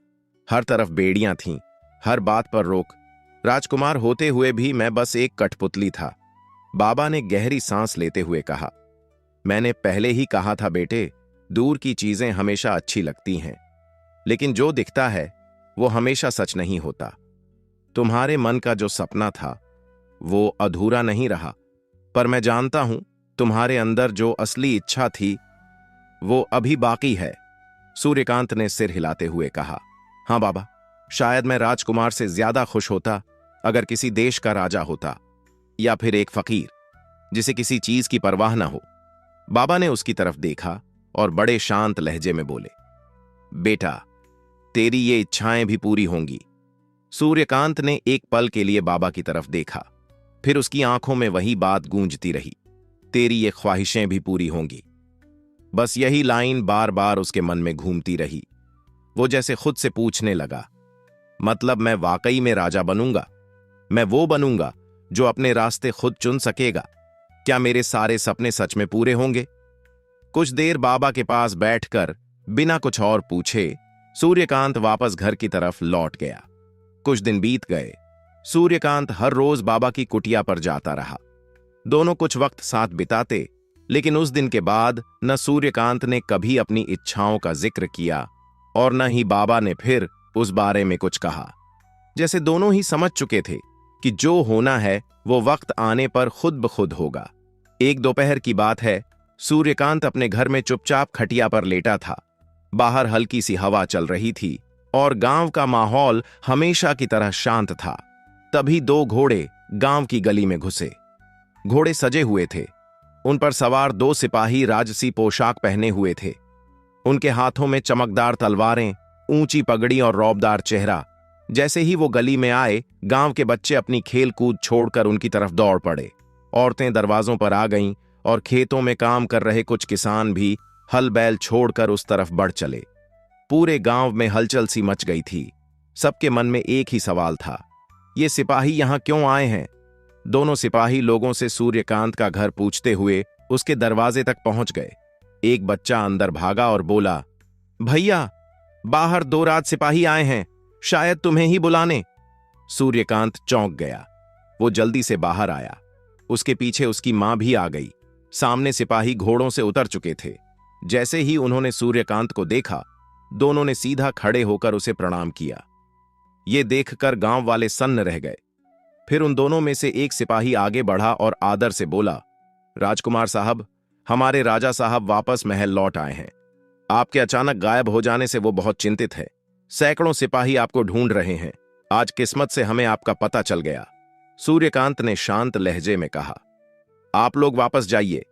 हर तरफ बेड़ियां थीं, हर बात पर रोक। राजकुमार होते हुए भी मैं बस एक कठपुतली था। बाबा ने गहरी सांस लेते हुए कहा, मैंने पहले ही कहा था बेटे, दूर की चीजें हमेशा अच्छी लगती हैं, लेकिन जो दिखता है वो हमेशा सच नहीं होता। तुम्हारे मन का जो सपना था वो अधूरा नहीं रहा, पर मैं जानता हूं तुम्हारे अंदर जो असली इच्छा थी वो अभी बाकी है। सूर्यकांत ने सिर हिलाते हुए कहा, हां बाबा, शायद मैं राजकुमार से ज्यादा खुश होता अगर किसी देश का राजा होता, या फिर एक फकीर जिसे किसी चीज की परवाह ना हो। बाबा ने उसकी तरफ देखा और बड़े शांत लहजे में बोले, बेटा, तेरी ये इच्छाएं भी पूरी होंगी। सूर्यकांत ने एक पल के लिए बाबा की तरफ देखा, फिर उसकी आंखों में वही बात गूंजती रही, तेरी ये ख्वाहिशें भी पूरी होंगी। बस यही लाइन बार बार उसके मन में घूमती रही। वो जैसे खुद से पूछने लगा, मतलब मैं वाकई में राजा बनूंगा? मैं वो बनूंगा जो अपने रास्ते खुद चुन सकेगा? क्या मेरे सारे सपने सच में पूरे होंगे? कुछ देर बाबा के पास बैठकर बिना कुछ और पूछे सूर्यकांत वापस घर की तरफ लौट गया। कुछ दिन बीत गए। सूर्यकांत हर रोज बाबा की कुटिया पर जाता रहा। दोनों कुछ वक्त साथ बिताते, लेकिन उस दिन के बाद न सूर्यकांत ने कभी अपनी इच्छाओं का जिक्र किया और न ही बाबा ने फिर उस बारे में कुछ कहा। जैसे दोनों ही समझ चुके थे कि जो होना है वो वक्त आने पर खुद ब खुद होगा। एक दोपहर की बात है, सूर्यकांत अपने घर में चुपचाप खटिया पर लेटा था। बाहर हल्की सी हवा चल रही थी और गांव का माहौल हमेशा की तरह शांत था। तभी दो घोड़े गांव की गली में घुसे। घोड़े सजे हुए थे। उन पर सवार दो सिपाही राजसी पोशाक पहने हुए थे। उनके हाथों में चमकदार तलवारें, ऊंची पगड़ी और रौबदार चेहरा। जैसे ही वो गली में आए, गांव के बच्चे अपनी खेल कूद छोड़कर उनकी तरफ दौड़ पड़े। औरतें दरवाजों पर आ गईं और खेतों में काम कर रहे कुछ किसान भी हल बैल छोड़कर उस तरफ बढ़ चले। पूरे गांव में हलचल सी मच गई थी। सबके मन में एक ही सवाल था, ये सिपाही यहां क्यों आए हैं? दोनों सिपाही लोगों से सूर्यकांत का घर पूछते हुए उसके दरवाजे तक पहुंच गए। एक बच्चा अंदर भागा और बोला, भैया, बाहर दो राज सिपाही आए हैं, शायद तुम्हें ही बुलाने। सूर्यकांत चौंक गया। वो जल्दी से बाहर आया। उसके पीछे उसकी मां भी आ गई। सामने सिपाही घोड़ों से उतर चुके थे। जैसे ही उन्होंने सूर्यकांत को देखा, दोनों ने सीधा खड़े होकर उसे प्रणाम किया। ये देखकर गांव वाले सन्न रह गए। फिर उन दोनों में से एक सिपाही आगे बढ़ा और आदर से बोला, राजकुमार साहब, हमारे राजा साहब वापस महल लौट आए हैं। आपके अचानक गायब हो जाने से वो बहुत चिंतित है। सैकड़ों सिपाही आपको ढूंढ रहे हैं। आज किस्मत से हमें आपका पता चल गया। सूर्यकांत ने शांत लहजे में कहा, आप लोग वापस जाइए।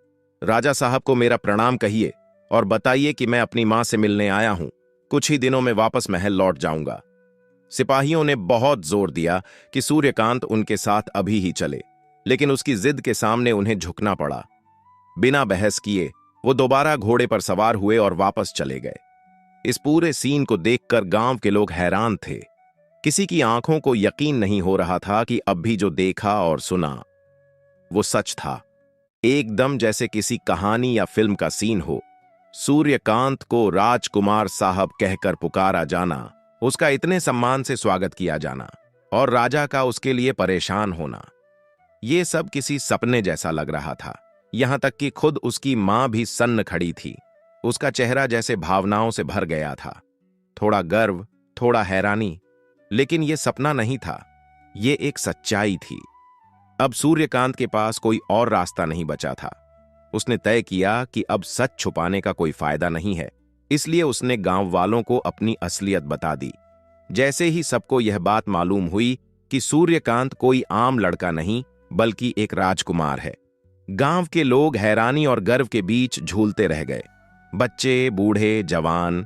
राजा साहब को मेरा प्रणाम कहिए और बताइए कि मैं अपनी मां से मिलने आया हूं। कुछ ही दिनों में वापस महल लौट जाऊंगा। सिपाहियों ने बहुत जोर दिया कि सूर्यकांत उनके साथ अभी ही चले, लेकिन उसकी जिद के सामने उन्हें झुकना पड़ा। बिना बहस किए वो दोबारा घोड़े पर सवार हुए और वापस चले गए। इस पूरे सीन को देखकर गांव के लोग हैरान थे। किसी की आंखों को यकीन नहीं हो रहा था कि अब भी जो देखा और सुना वो सच था। एकदम जैसे किसी कहानी या फिल्म का सीन हो। सूर्यकांत को राजकुमार साहब कहकर पुकारा जाना, उसका इतने सम्मान से स्वागत किया जाना और राजा का उसके लिए परेशान होना, ये सब किसी सपने जैसा लग रहा था। यहां तक कि खुद उसकी मां भी सन्न खड़ी थी। उसका चेहरा जैसे भावनाओं से भर गया था। थोड़ा गर्व, थोड़ा हैरानी, लेकिन यह सपना नहीं था, ये एक सच्चाई थी। अब सूर्यकांत के पास कोई और रास्ता नहीं बचा था। उसने तय किया कि अब सच छुपाने का कोई फायदा नहीं है, इसलिए उसने गांव वालों को अपनी असलियत बता दी। जैसे ही सबको यह बात मालूम हुई कि सूर्यकांत कोई आम लड़का नहीं बल्कि एक राजकुमार है, गांव के लोग हैरानी और गर्व के बीच झूलते रह गए। बच्चे, बूढ़े, जवान,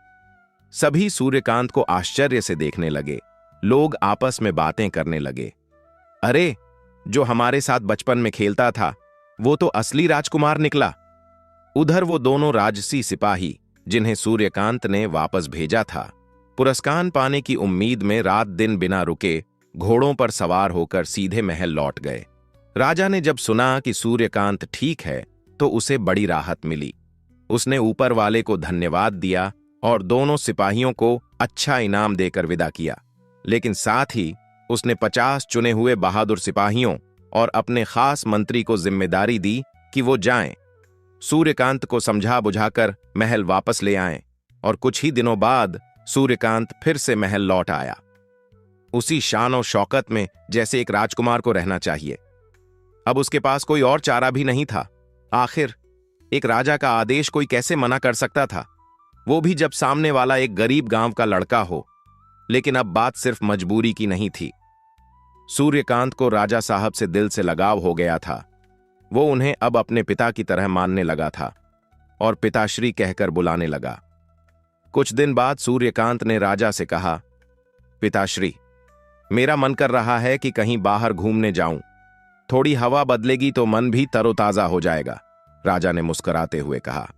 सभी सूर्यकांत को आश्चर्य से देखने लगे। लोग आपस में बातें करने लगे, अरे, जो हमारे साथ बचपन में खेलता था वो तो असली राजकुमार निकला। उधर वो दोनों राजसी सिपाही जिन्हें सूर्यकांत ने वापस भेजा था, पुरस्कार पाने की उम्मीद में रात दिन बिना रुके घोड़ों पर सवार होकर सीधे महल लौट गए। राजा ने जब सुना कि सूर्यकांत ठीक है तो उसे बड़ी राहत मिली। उसने ऊपर वाले को धन्यवाद दिया और दोनों सिपाहियों को अच्छा इनाम देकर विदा किया। लेकिन साथ ही उसने 50 चुने हुए बहादुर सिपाहियों और अपने खास मंत्री को जिम्मेदारी दी कि वो जाएं, सूर्यकांत को समझा बुझाकर महल वापस ले आएं। और कुछ ही दिनों बाद सूर्यकांत फिर से महल लौट आया, उसी शान और शौकत में जैसे एक राजकुमार को रहना चाहिए। अब उसके पास कोई और चारा भी नहीं था। आखिर एक राजा का आदेश कोई कैसे मना कर सकता था, वो भी जब सामने वाला एक गरीब गांव का लड़का हो। लेकिन अब बात सिर्फ मजबूरी की नहीं थी। सूर्यकांत को राजा साहब से दिल से लगाव हो गया था। वो उन्हें अब अपने पिता की तरह मानने लगा था और पिताश्री कहकर बुलाने लगा। कुछ दिन बाद सूर्यकांत ने राजा से कहा, पिताश्री, मेरा मन कर रहा है कि कहीं बाहर घूमने जाऊं। थोड़ी हवा बदलेगी तो मन भी तरोताजा हो जाएगा। राजा ने मुस्कुराते हुए कहा,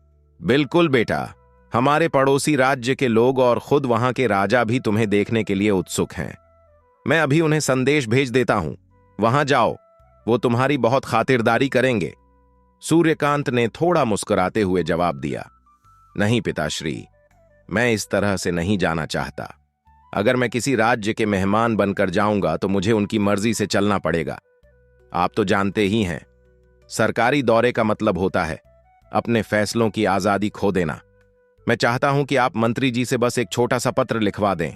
बिल्कुल बेटा, हमारे पड़ोसी राज्य के लोग और खुद वहां के राजा भी तुम्हें देखने के लिए उत्सुक हैं। मैं अभी उन्हें संदेश भेज देता हूं, वहां जाओ, वो तुम्हारी बहुत खातिरदारी करेंगे। सूर्यकांत ने थोड़ा मुस्कुराते हुए जवाब दिया, नहीं पिताश्री, मैं इस तरह से नहीं जाना चाहता। अगर मैं किसी राज्य के मेहमान बनकर जाऊंगा तो मुझे उनकी मर्जी से चलना पड़ेगा। आप तो जानते ही हैं, सरकारी दौरे का मतलब होता है अपने फैसलों की आजादी खो देना। मैं चाहता हूं कि आप मंत्री जी से बस एक छोटा सा पत्र लिखवा दें,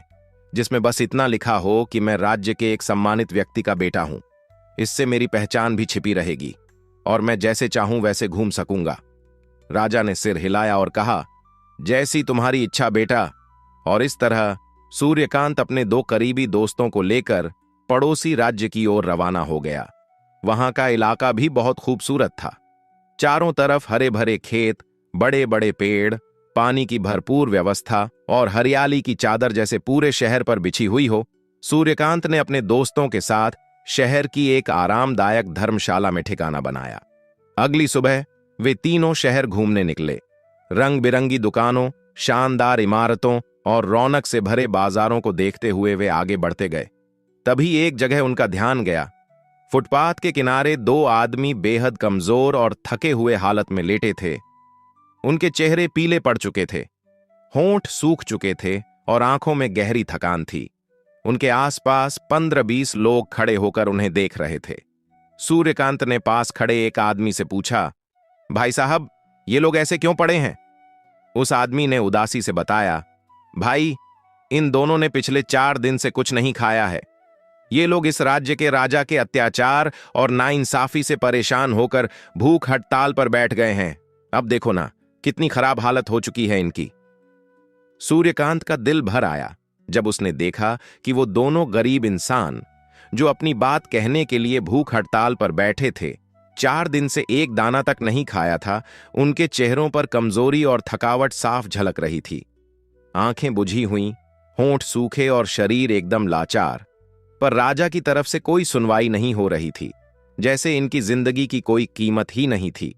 जिसमें बस इतना लिखा हो कि मैं राज्य के एक सम्मानित व्यक्ति का बेटा हूं इससे मेरी पहचान भी छिपी रहेगी और मैं जैसे चाहूं वैसे घूम सकूंगा। राजा ने सिर हिलाया और कहा, जैसी तुम्हारी इच्छा बेटा। और इस तरह सूर्यकांत अपने दो करीबी दोस्तों को लेकर पड़ोसी राज्य की ओर रवाना हो गया। वहां का इलाका भी बहुत खूबसूरत था। चारों तरफ हरे भरे खेत, बड़े बड़े पेड़, पानी की भरपूर व्यवस्था और हरियाली की चादर जैसे पूरे शहर पर बिछी हुई हो। सूर्यकांत ने अपने दोस्तों के साथ शहर की एक आरामदायक धर्मशाला में ठिकाना बनाया। अगली सुबह वे तीनों शहर घूमने निकले। रंग बिरंगी दुकानों, शानदार इमारतों और रौनक से भरे बाजारों को देखते हुए वे आगे बढ़ते गए। तभी एक जगह उनका ध्यान गया। फुटपाथ के किनारे दो आदमी बेहद कमजोर और थके हुए हालत में लेटे थे। उनके चेहरे पीले पड़ चुके थे, होंठ सूख चुके थे और आंखों में गहरी थकान थी। उनके आसपास 15-20 लोग खड़े होकर उन्हें देख रहे थे। सूर्यकांत ने पास खड़े एक आदमी से पूछा, भाई साहब, ये लोग ऐसे क्यों पड़े हैं? उस आदमी ने उदासी से बताया, भाई, इन दोनों ने पिछले 4 दिन से कुछ नहीं खाया है। ये लोग इस राज्य के राजा के अत्याचार और नाइंसाफी से परेशान होकर भूख हड़ताल पर बैठ गए हैं। अब देखो ना, कितनी खराब हालत हो चुकी है इनकी। सूर्यकांत का दिल भर आया जब उसने देखा कि वो दोनों गरीब इंसान जो अपनी बात कहने के लिए भूख हड़ताल पर बैठे थे, 4 दिन से एक दाना तक नहीं खाया था। उनके चेहरों पर कमजोरी और थकावट साफ झलक रही थी। आंखें बुझी हुई, होंठ सूखे और शरीर एकदम लाचार। पर राजा की तरफ से कोई सुनवाई नहीं हो रही थी, जैसे इनकी जिंदगी की कोई कीमत ही नहीं थी।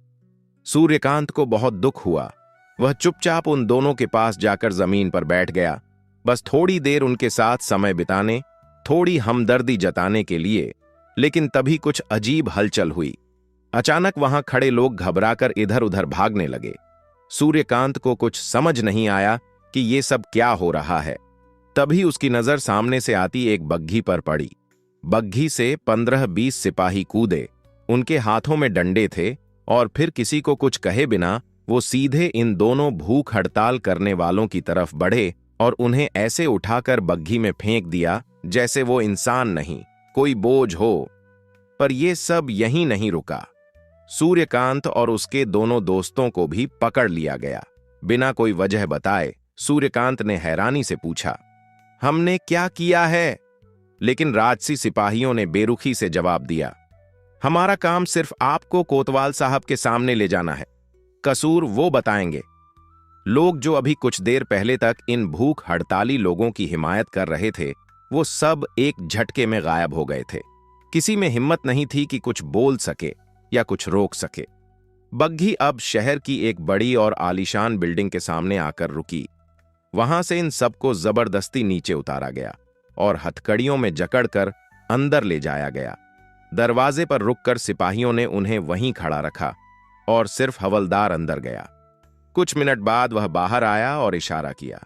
सूर्यकांत को बहुत दुख हुआ। वह चुपचाप उन दोनों के पास जाकर जमीन पर बैठ गया, बस थोड़ी देर उनके साथ समय बिताने, थोड़ी हमदर्दी जताने के लिए। लेकिन तभी कुछ अजीब हलचल हुई। अचानक वहां खड़े लोग घबराकर इधर उधर भागने लगे। सूर्यकांत को कुछ समझ नहीं आया कि ये सब क्या हो रहा है। तभी उसकी नजर सामने से आती एक बग्घी पर पड़ी। बग्घी से 15-20 सिपाही कूदे। उनके हाथों में डंडे थे और फिर किसी को कुछ कहे बिना वो सीधे इन दोनों भूख हड़ताल करने वालों की तरफ बढ़े और उन्हें ऐसे उठाकर बग्घी में फेंक दिया जैसे वो इंसान नहीं, कोई बोझ हो। पर यह सब यहीं नहीं रुका। सूर्यकांत और उसके दोनों दोस्तों को भी पकड़ लिया गया। बिना कोई वजह बताए सूर्यकांत ने हैरानी से पूछा, हमने क्या किया है? लेकिन राजसी सिपाहियों ने बेरुखी से जवाब दिया, हमारा काम सिर्फ आपको कोतवाल साहब के सामने ले जाना है, कसूर वो बताएंगे। लोग जो अभी कुछ देर पहले तक इन भूख हड़ताली लोगों की हिमायत कर रहे थे, वो सब एक झटके में गायब हो गए थे। किसी में हिम्मत नहीं थी कि कुछ बोल सके या कुछ रोक सके। बग्घी अब शहर की एक बड़ी और आलीशान बिल्डिंग के सामने आकर रुकी। वहां से इन सबको जबरदस्ती नीचे उतारा गया और हथकड़ियों में जकड़कर अंदर ले जाया गया। दरवाजे पर रुककर सिपाहियों ने उन्हें वहीं खड़ा रखा और सिर्फ हवलदार अंदर गया। कुछ मिनट बाद वह बाहर आया और इशारा किया,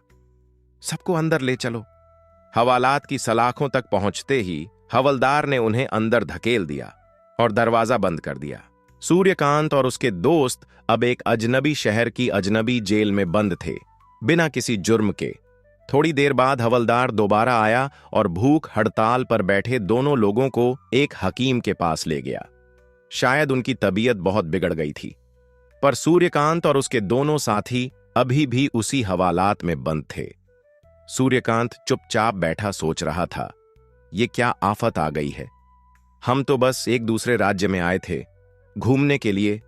सबको अंदर ले चलो। हवालात की सलाखों तक पहुंचते ही हवलदार ने उन्हें अंदर धकेल दिया और दरवाजा बंद कर दिया। सूर्यकांत और उसके दोस्त अब एक अजनबी शहर की अजनबी जेल में बंद थे, बिना किसी जुर्म के। थोड़ी देर बाद हवलदार दोबारा आया और भूख हड़ताल पर बैठे दोनों लोगों को एक हकीम के पास ले गया। शायद उनकी तबीयत बहुत बिगड़ गई थी, पर सूर्यकांत और उसके दोनों साथी अभी भी उसी हवालात में बंद थे। सूर्यकांत चुपचाप बैठा सोच रहा था, ये क्या आफत आ गई है। हम तो बस एक दूसरे राज्य में आए थे घूमने के लिए,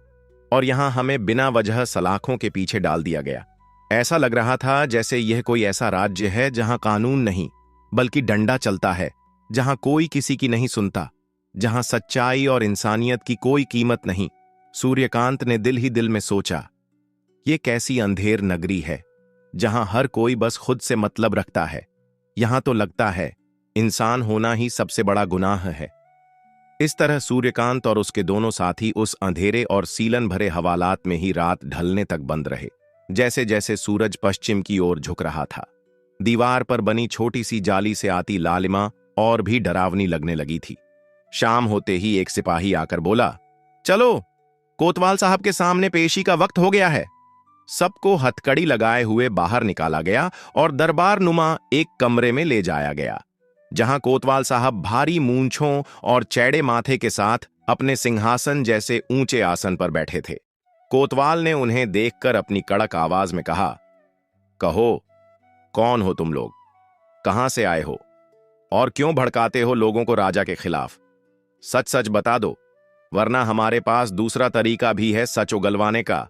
और यहां हमें बिना वजह सलाखों के पीछे डाल दिया गया। ऐसा लग रहा था जैसे यह कोई ऐसा राज्य है जहां कानून नहीं बल्कि डंडा चलता है, जहां कोई किसी की नहीं सुनता, जहां सच्चाई और इंसानियत की कोई कीमत नहीं। सूर्यकांत ने दिल ही दिल में सोचा, ये कैसी अंधेर नगरी है जहां हर कोई बस खुद से मतलब रखता है। यहां तो लगता है इंसान होना ही सबसे बड़ा गुनाह है। इस तरह सूर्यकांत और उसके दोनों साथी उस अंधेरे और सीलन भरे हवालात में ही रात ढलने तक बंद रहे। जैसे जैसे सूरज पश्चिम की ओर झुक रहा था, दीवार पर बनी छोटी सी जाली से आती लालिमा और भी डरावनी लगने लगी थी। शाम होते ही एक सिपाही आकर बोला, चलो, कोतवाल साहब के सामने पेशी का वक्त हो गया है। सबको हथकड़ी लगाए हुए बाहर निकाला गया और दरबार नुमा एक कमरे में ले जाया गया, जहां कोतवाल साहब भारी मूंछों और चैड़े माथे के साथ अपने सिंहासन जैसे ऊंचे आसन पर बैठे थे। कोतवाल ने उन्हें देखकर अपनी कड़क आवाज में कहा, कहो, कौन हो तुम लोग? कहां से आए हो और क्यों भड़काते हो लोगों को राजा के खिलाफ? सच सच बता दो, वरना हमारे पास दूसरा तरीका भी है सच उगलवाने का।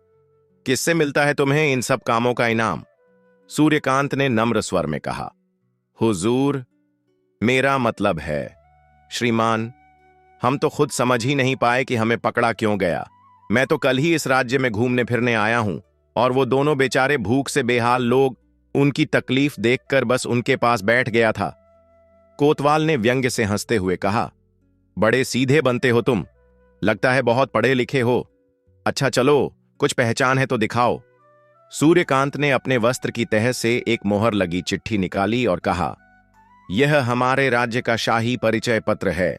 किससे मिलता है तुम्हें इन सब कामों का इनाम? सूर्यकांत ने नम्र स्वर में कहा, हुजूर, मेरा मतलब है, श्रीमान, हम तो खुद समझ ही नहीं पाए कि हमें पकड़ा क्यों गया। मैं तो कल ही इस राज्य में घूमने फिरने आया हूं और वो दोनों बेचारे भूख से बेहाल लोग, उनकी तकलीफ देखकर बस उनके पास बैठ गया था। कोतवाल ने व्यंग्य से हंसते हुए कहा, बड़े सीधे बनते हो तुम, लगता है बहुत पढ़े लिखे हो। अच्छा चलो, कुछ पहचान है तो दिखाओ। सूर्यकांत ने अपने वस्त्र की तह से एक मोहर लगी चिट्ठी निकाली और कहा, यह हमारे राज्य का शाही परिचय पत्र है।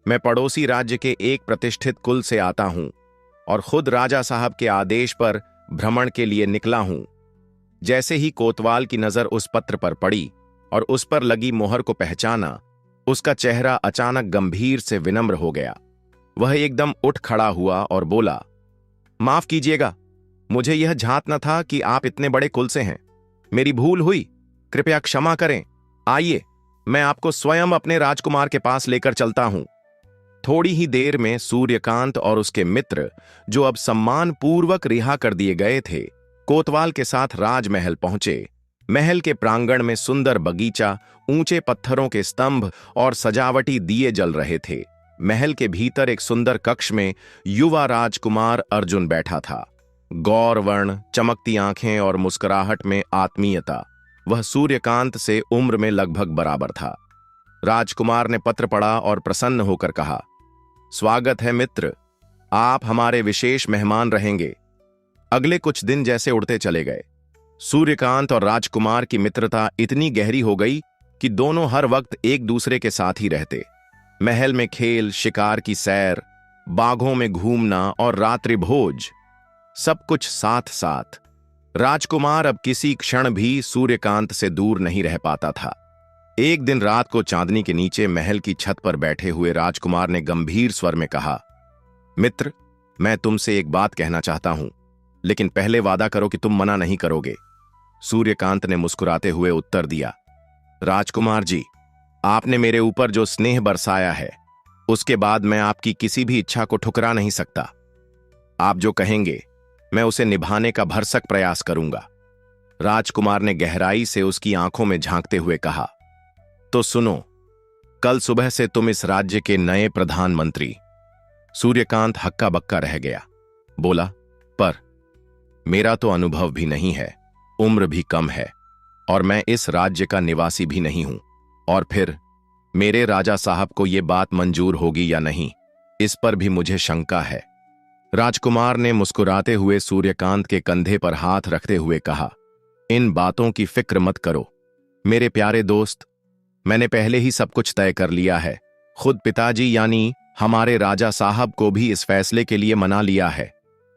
मैं पड़ोसी राज्य के एक प्रतिष्ठित कुल से आता हूं और खुद राजा साहब के आदेश पर भ्रमण के लिए निकला हूं। जैसे ही कोतवाल की नजर उस पत्र पर पड़ी और उस पर लगी मोहर को पहचाना, उसका चेहरा अचानक गंभीर से विनम्र हो गया। वह एकदम उठ खड़ा हुआ और बोला, माफ कीजिएगा, मुझे यह झांत न था कि आप इतने बड़े कुल से हैं। मेरी भूल हुई, कृपया क्षमा करें। आइए, मैं आपको स्वयं अपने राजकुमार के पास लेकर चलता हूं। थोड़ी ही देर में सूर्यकांत और उसके मित्र, जो अब सम्मान पूर्वक रिहा कर दिए गए थे, कोतवाल के साथ राजमहल पहुंचे। महल के प्रांगण में सुंदर बगीचा, ऊंचे पत्थरों के स्तंभ और सजावटी दिए जल रहे थे। महल के भीतर एक सुंदर कक्ष में युवा राजकुमार अर्जुन बैठा था। गौर वर्ण, चमकती आंखें और मुस्कुराहट में आत्मीयता। वह सूर्यकांत से उम्र में लगभग बराबर था। राजकुमार ने पत्र पढ़ा और प्रसन्न होकर कहा, स्वागत है मित्र, आप हमारे विशेष मेहमान रहेंगे। अगले कुछ दिन जैसे उड़ते चले गए। सूर्यकांत और राजकुमार की मित्रता इतनी गहरी हो गई कि दोनों हर वक्त एक दूसरे के साथ ही रहते। महल में खेल, शिकार की सैर, बागों में घूमना और रात्रि भोज, सब कुछ साथ साथ। राजकुमार अब किसी क्षण भी सूर्यकांत से दूर नहीं रह पाता था। एक दिन रात को चांदनी के नीचे महल की छत पर बैठे हुए राजकुमार ने गंभीर स्वर में कहा, मित्र, मैं तुमसे एक बात कहना चाहता हूं, लेकिन पहले वादा करो कि तुम मना नहीं करोगे। सूर्यकांत ने मुस्कुराते हुए उत्तर दिया, राजकुमार जी, आपने मेरे ऊपर जो स्नेह बरसाया है, उसके बाद मैं आपकी किसी भी इच्छा को ठुकरा नहीं सकता। आप जो कहेंगे, मैं उसे निभाने का भरसक प्रयास करूंगा। राजकुमार ने गहराई से उसकी आंखों में झांकते हुए कहा, तो सुनो, कल सुबह से तुम इस राज्य के नए प्रधानमंत्री। सूर्यकांत हक्का बक्का रह गया। बोला, पर मेरा तो अनुभव भी नहीं है, उम्र भी कम है और मैं इस राज्य का निवासी भी नहीं हूं। और फिर मेरे राजा साहब को यह बात मंजूर होगी या नहीं, इस पर भी मुझे शंका है। राजकुमार ने मुस्कुराते हुए सूर्यकांत के कंधे पर हाथ रखते हुए कहा, इन बातों की फिक्र मत करो मेरे प्यारे दोस्त, मैंने पहले ही सब कुछ तय कर लिया है। खुद पिताजी यानी हमारे राजा साहब को भी इस फैसले के लिए मना लिया है।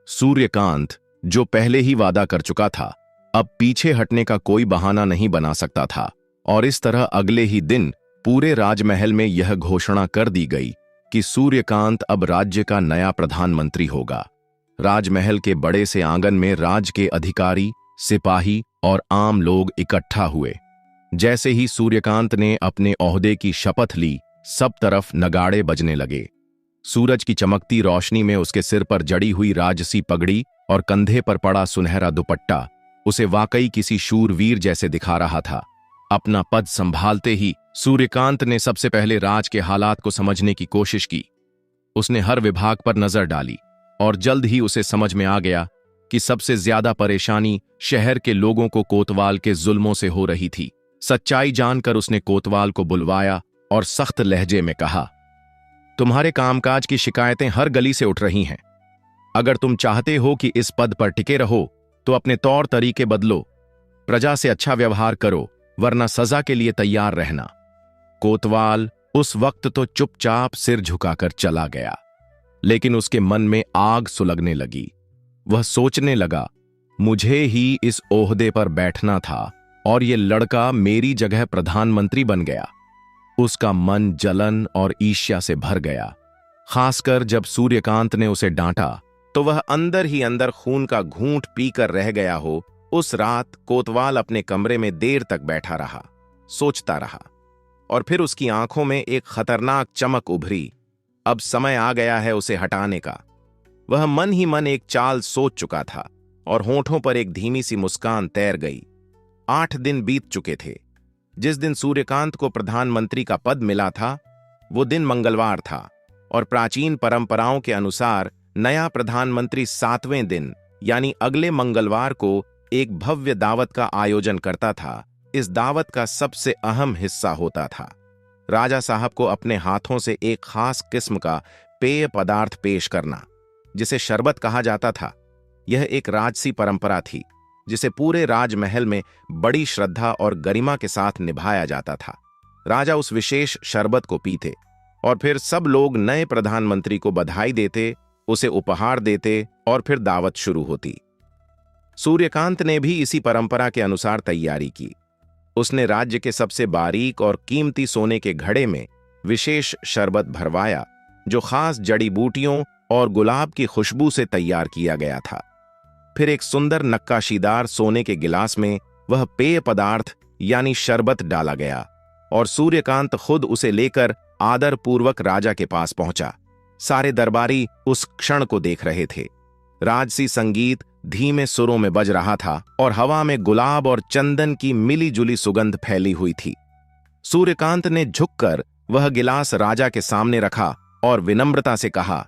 सूर्यकांत, जो पहले ही वादा कर चुका था, अब पीछे हटने का कोई बहाना नहीं बना सकता था और इस तरह अगले ही दिन पूरे राजमहल में यह घोषणा कर दी गई कि सूर्यकांत अब राज्य का नया प्रधानमंत्री होगा। राजमहल के बड़े से आंगन में राज के अधिकारी, सिपाही और आम लोग इकट्ठा हुए। जैसे ही सूर्यकांत ने अपने ओहदे की शपथ ली, सब तरफ नगाड़े बजने लगे। सूरज की चमकती रोशनी में उसके सिर पर जड़ी हुई राजसी पगड़ी और कंधे पर पड़ा सुनहरा दुपट्टा उसे वाकई किसी शूरवीर जैसे दिखा रहा था। अपना पद संभालते ही सूर्यकांत ने सबसे पहले राज के हालात को समझने की कोशिश की। उसने हर विभाग पर नजर डाली और जल्द ही उसे समझ में आ गया कि सबसे ज्यादा परेशानी शहर के लोगों को कोतवाल के जुल्मों से हो रही थी। सच्चाई जानकर उसने कोतवाल को बुलवाया और सख्त लहजे में कहा, तुम्हारे कामकाज की शिकायतें हर गली से उठ रही हैं। अगर तुम चाहते हो कि इस पद पर टिके रहो तो अपने तौर तरीके बदलो, प्रजा से अच्छा व्यवहार करो, वरना सजा के लिए तैयार रहना। कोतवाल उस वक्त तो चुपचाप सिर झुकाकर चला गया, लेकिन उसके मन में आग सुलगने लगी। वह सोचने लगा, मुझे ही इस ओहदे पर बैठना था और ये लड़का मेरी जगह प्रधानमंत्री बन गया। उसका मन जलन और ईर्ष्या से भर गया। खासकर जब सूर्यकांत ने उसे डांटा तो वह अंदर ही अंदर खून का घूंट पीकर रह गया हो। उस रात कोतवाल अपने कमरे में देर तक बैठा रहा, सोचता रहा, और फिर उसकी आंखों में एक खतरनाक चमक उभरी। अब समय आ गया है उसे हटाने का। वह मन ही मन एक चाल सोच चुका था और होठों पर एक धीमी सी मुस्कान तैर गई। 8 दिन बीत चुके थे। जिस दिन सूर्यकांत को प्रधानमंत्री का पद मिला था वो दिन मंगलवार था और प्राचीन परंपराओं के अनुसार नया प्रधानमंत्री 7वें दिन यानी अगले मंगलवार को एक भव्य दावत का आयोजन करता था। इस दावत का सबसे अहम हिस्सा होता था राजा साहब को अपने हाथों से एक खास किस्म का पेय पदार्थ पेश करना, जिसे शरबत कहा जाता था। यह एक राजसी परंपरा थी जिसे पूरे राजमहल में बड़ी श्रद्धा और गरिमा के साथ निभाया जाता था। राजा उस विशेष शरबत को पीते और फिर सब लोग नए प्रधानमंत्री को बधाई देते, उसे उपहार देते और फिर दावत शुरू होती। सूर्यकांत ने भी इसी परंपरा के अनुसार तैयारी की। उसने राज्य के सबसे बारीक और कीमती सोने के घड़े में विशेष शरबत भरवाया जो खास जड़ी बूटियों और गुलाब की खुशबू से तैयार किया गया था। फिर एक सुंदर नक्काशीदार सोने के गिलास में वह पेय पदार्थ यानी शरबत डाला गया और सूर्यकांत खुद उसे लेकर आदरपूर्वक राजा के पास पहुंचा। सारे दरबारी उस क्षण को देख रहे थे। राजसी संगीत धीमे सुरों में बज रहा था और हवा में गुलाब और चंदन की मिली-जुली सुगंध फैली हुई थी। सूर्यकांत ने झुककर वह गिलास राजा के सामने रखा और विनम्रता से कहा,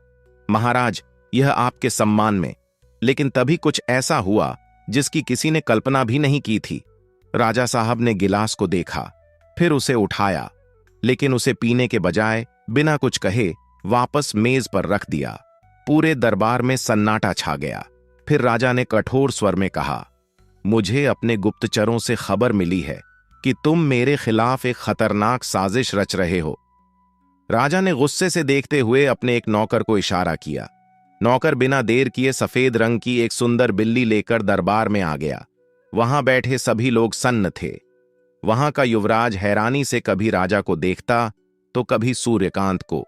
महाराज, यह आपके सम्मान में। लेकिन तभी कुछ ऐसा हुआ जिसकी किसी ने कल्पना भी नहीं की थी। राजा साहब ने गिलास को देखा, फिर उसे उठाया, लेकिन उसे पीने के बजाय बिना कुछ कहे वापस मेज पर रख दिया। पूरे दरबार में सन्नाटा छा गया। फिर राजा ने कठोर स्वर में कहा, मुझे अपने गुप्तचरों से खबर मिली है कि तुम मेरे खिलाफ एक खतरनाक साजिश रच रहे हो। राजा ने गुस्से से देखते हुए अपने एक नौकर को इशारा किया। नौकर बिना देर किए सफेद रंग की एक सुंदर बिल्ली लेकर दरबार में आ गया। वहां बैठे सभी लोग सन्न थे। वहां का युवराज हैरानी से कभी राजा को देखता तो कभी सूर्यकांत को,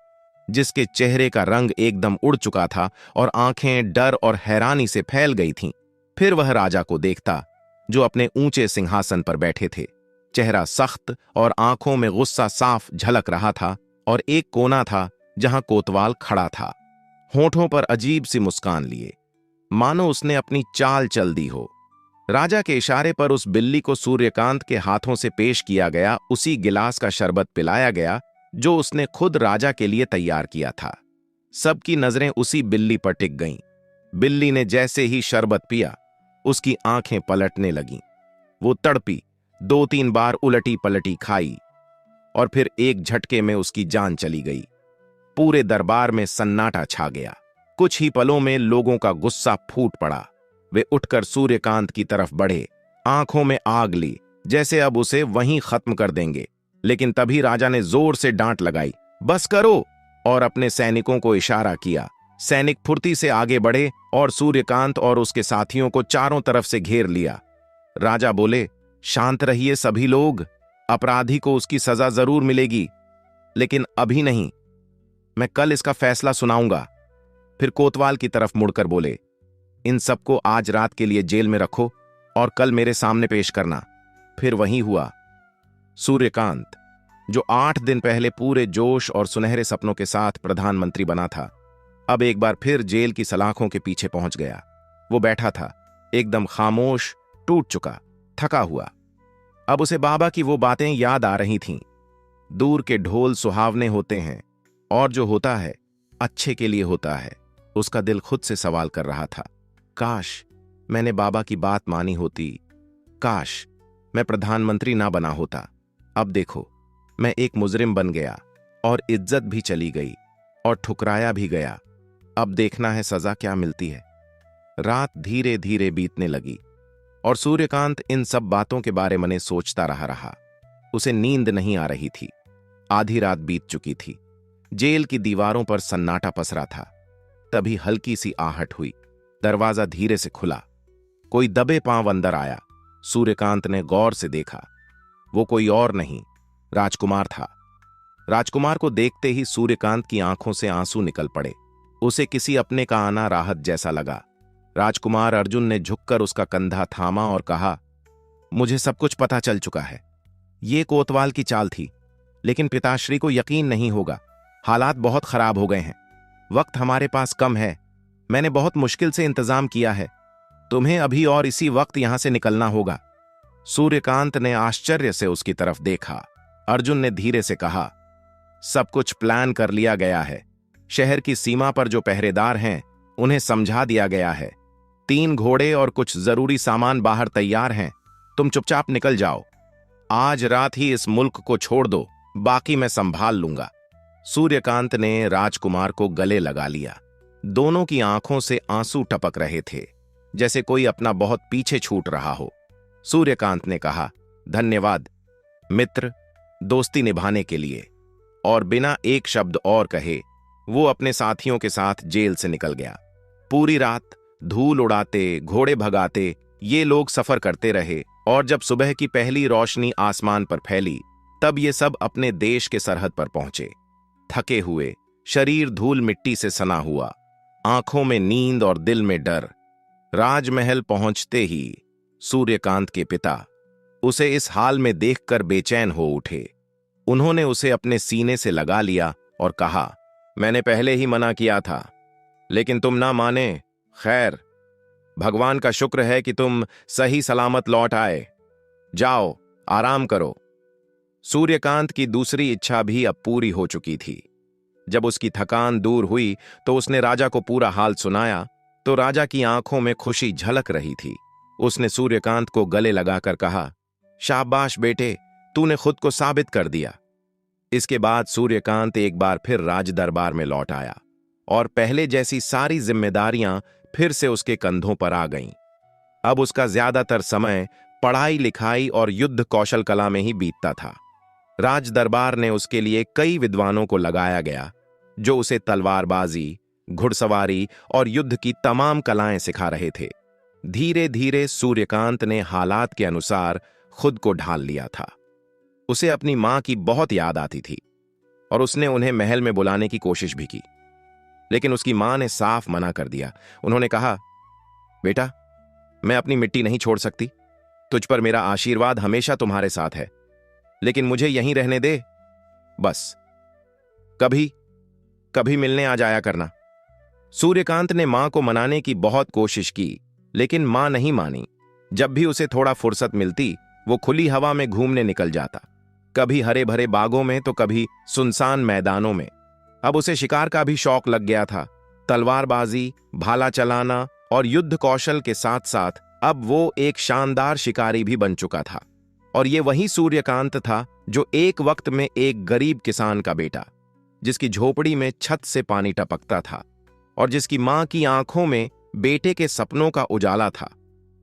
जिसके चेहरे का रंग एकदम उड़ चुका था और आंखें डर और हैरानी से फैल गई थीं। फिर वह राजा को देखता जो अपने ऊंचे सिंहासन पर बैठे थे। चेहरा सख्त और आंखों में गुस्सा साफ झलक रहा था और एक कोना था जहां कोतवाल खड़ा था, होठों पर अजीब सी मुस्कान लिए, मानो उसने अपनी चाल चल दी हो। राजा के इशारे पर उस बिल्ली को सूर्यकांत के हाथों से पेश किया गया उसी गिलास का शरबत पिलाया गया जो उसने खुद राजा के लिए तैयार किया था। सबकी नजरें उसी बिल्ली पर टिक गईं। बिल्ली ने जैसे ही शरबत पिया, उसकी आंखें पलटने लगीं। वो तड़पी, 2-3 बार उलटी पलटी खाई और फिर एक झटके में उसकी जान चली गई। पूरे दरबार में सन्नाटा छा गया। कुछ ही पलों में लोगों का गुस्सा फूट पड़ा। वे उठकर सूर्यकांत की तरफ बढ़े, आंखों में आग ली, जैसे अब उसे वहीं खत्म कर देंगे। लेकिन तभी राजा ने जोर से डांट लगाई, बस करो, और अपने सैनिकों को इशारा किया। सैनिक फुर्ती से आगे बढ़े और सूर्यकांत और उसके साथियों को चारों तरफ से घेर लिया। राजा बोले, शांत रहिए सभी लोग, अपराधी को उसकी सजा जरूर मिलेगी, लेकिन अभी नहीं, मैं कल इसका फैसला सुनाऊंगा। फिर कोतवाल की तरफ मुड़कर बोले, इन सबको आज रात के लिए जेल में रखो और कल मेरे सामने पेश करना। फिर वही हुआ। सूर्यकांत, जो 8 दिन पहले पूरे जोश और सुनहरे सपनों के साथ प्रधानमंत्री बना था, अब एक बार फिर जेल की सलाखों के पीछे पहुंच गया। वो बैठा था, एकदम खामोश, टूट चुका, थका हुआ। अब उसे बाबा की वो बातें याद आ रही थीं। दूर के ढोल सुहावने होते हैं और जो होता है अच्छे के लिए होता है। उसका दिल खुद से सवाल कर रहा था, काश मैंने बाबा की बात मानी होती, काश मैं प्रधानमंत्री ना बना होता। अब देखो, मैं एक मुजरिम बन गया और इज्जत भी चली गई और ठुकराया भी गया। अब देखना है सजा क्या मिलती है। रात धीरे धीरे बीतने लगी और सूर्यकांत इन सब बातों के बारे में सोचता रहा। उसे नींद नहीं आ रही थी। आधी रात बीत चुकी थी। जेल की दीवारों पर सन्नाटा पसरा था। तभी हल्की सी आहट हुई। दरवाजा धीरे से खुला। कोई दबे पांव अंदर आया। सूर्यकांत ने गौर से देखा। वो कोई और नहीं, राजकुमार था। राजकुमार को देखते ही सूर्यकांत की आंखों से आंसू निकल पड़े। उसे किसी अपने का आना राहत जैसा लगा। राजकुमार अर्जुन ने झुककर उसका कंधा थामा और कहा, मुझे सब कुछ पता चल चुका है। ये कोतवाल की चाल थी, लेकिन पिताश्री को यकीन नहीं होगा। हालात बहुत खराब हो गए हैं। वक्त हमारे पास कम है। मैंने बहुत मुश्किल से इंतजाम किया है। तुम्हें अभी और इसी वक्त यहां से निकलना होगा। सूर्यकांत ने आश्चर्य से उसकी तरफ देखा। अर्जुन ने धीरे से कहा, सब कुछ प्लान कर लिया गया है। शहर की सीमा पर जो पहरेदार हैं, उन्हें समझा दिया गया है। 3 घोड़े और कुछ जरूरी सामान बाहर तैयार हैं। तुम चुपचाप निकल जाओ। आज रात ही इस मुल्क को छोड़ दो, बाकी मैं संभाल लूंगा। सूर्यकांत ने राजकुमार को गले लगा लिया। दोनों की आंखों से आंसू टपक रहे थे, जैसे कोई अपना बहुत पीछे छूट रहा हो। सूर्यकांत ने कहा, धन्यवाद मित्र, दोस्ती निभाने के लिए। और बिना एक शब्द और कहे वो अपने साथियों के साथ जेल से निकल गया। पूरी रात धूल उड़ाते, घोड़े भगाते ये लोग सफर करते रहे, और जब सुबह की पहली रोशनी आसमान पर फैली, तब ये सब अपने देश के सरहद पर पहुंचे। थके हुए, शरीर धूल मिट्टी से सना हुआ, आंखों में नींद और दिल में डर। राजमहल पहुंचते ही सूर्यकांत के पिता उसे इस हाल में देखकर बेचैन हो उठे। उन्होंने उसे अपने सीने से लगा लिया और कहा, मैंने पहले ही मना किया था, लेकिन तुम ना माने। खैर, भगवान का शुक्र है कि तुम सही सलामत लौट आए। जाओ, आराम करो। सूर्यकांत की दूसरी इच्छा भी अब पूरी हो चुकी थी। जब उसकी थकान दूर हुई तो उसने राजा को पूरा हाल सुनाया, तो राजा की आंखों में खुशी झलक रही थी। उसने सूर्यकांत को गले लगाकर कहा, शाबाश बेटे, तूने खुद को साबित कर दिया। इसके बाद सूर्यकांत एक बार फिर राज दरबार में लौट आया, और पहले जैसी सारी जिम्मेदारियां फिर से उसके कंधों पर आ गईं। अब उसका ज्यादातर समय पढ़ाई लिखाई और युद्ध कौशल कला में ही बीतता था। राज दरबार ने उसके लिए कई विद्वानों को लगाया गया, जो उसे तलवारबाजी, घुड़सवारी और युद्ध की तमाम कलाएं सिखा रहे थे। धीरे धीरे सूर्यकांत ने हालात के अनुसार खुद को ढाल लिया था। उसे अपनी मां की बहुत याद आती थी, और उसने उन्हें महल में बुलाने की कोशिश भी की, लेकिन उसकी मां ने साफ मना कर दिया। उन्होंने कहा, बेटा, मैं अपनी मिट्टी नहीं छोड़ सकती। तुझ पर मेरा आशीर्वाद हमेशा तुम्हारे साथ है, लेकिन मुझे यहीं रहने दे। बस कभी कभी मिलने आ जाया करना। सूर्यकांत ने मां को मनाने की बहुत कोशिश की, लेकिन मां नहीं मानी। जब भी उसे थोड़ा फुर्सत मिलती, वो खुली हवा में घूमने निकल जाता, कभी हरे भरे बागों में तो कभी सुनसान मैदानों में। अब उसे शिकार का भी शौक लग गया था। तलवारबाजी, भाला चलाना और युद्ध कौशल के साथ साथ अब वो एक शानदार शिकारी भी बन चुका था। और ये वही सूर्यकांत था जो एक वक्त में एक गरीब किसान का बेटा, जिसकी झोपड़ी में छत से पानी टपकता था और जिसकी मां की आंखों में बेटे के सपनों का उजाला था।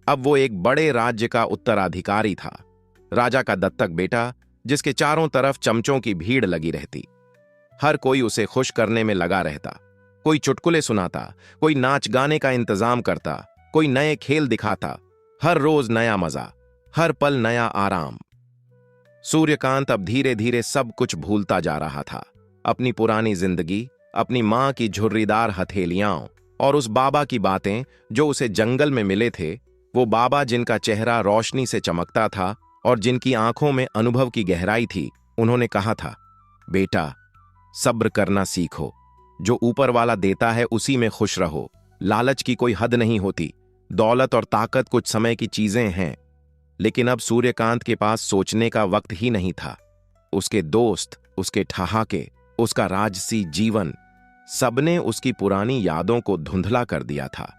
अब वो एक बड़े राज्य का उत्तराधिकारी था, राजा का दत्तक बेटा, जिसके चारों तरफ चमचों की भीड़ लगी रहती। हर कोई उसे खुश करने में लगा रहता। कोई चुटकुले सुनाता, कोई नाच गाने का इंतजाम करता, कोई नए खेल दिखाता। हर रोज नया मजा, हर पल नया आराम। सूर्यकांत अब धीरे धीरे सब कुछ भूलता जा रहा था। अपनी पुरानी जिंदगी, अपनी मां की झुर्रीदार हथेलियां और उस बाबा की बातें जो उसे जंगल में मिले थे। वो बाबा जिनका चेहरा रोशनी से चमकता था और जिनकी आंखों में अनुभव की गहराई थी। उन्होंने कहा था, बेटा, सब्र करना सीखो। जो ऊपर वाला देता है उसी में खुश रहो। लालच की कोई हद नहीं होती। दौलत और ताकत कुछ समय की चीजें हैं। लेकिन अब सूर्यकांत के पास सोचने का वक्त ही नहीं था। उसके दोस्त, उसके ठहाके, उसका राजसी जीवन, सबने उसकी पुरानी यादों को धुंधला कर दिया था।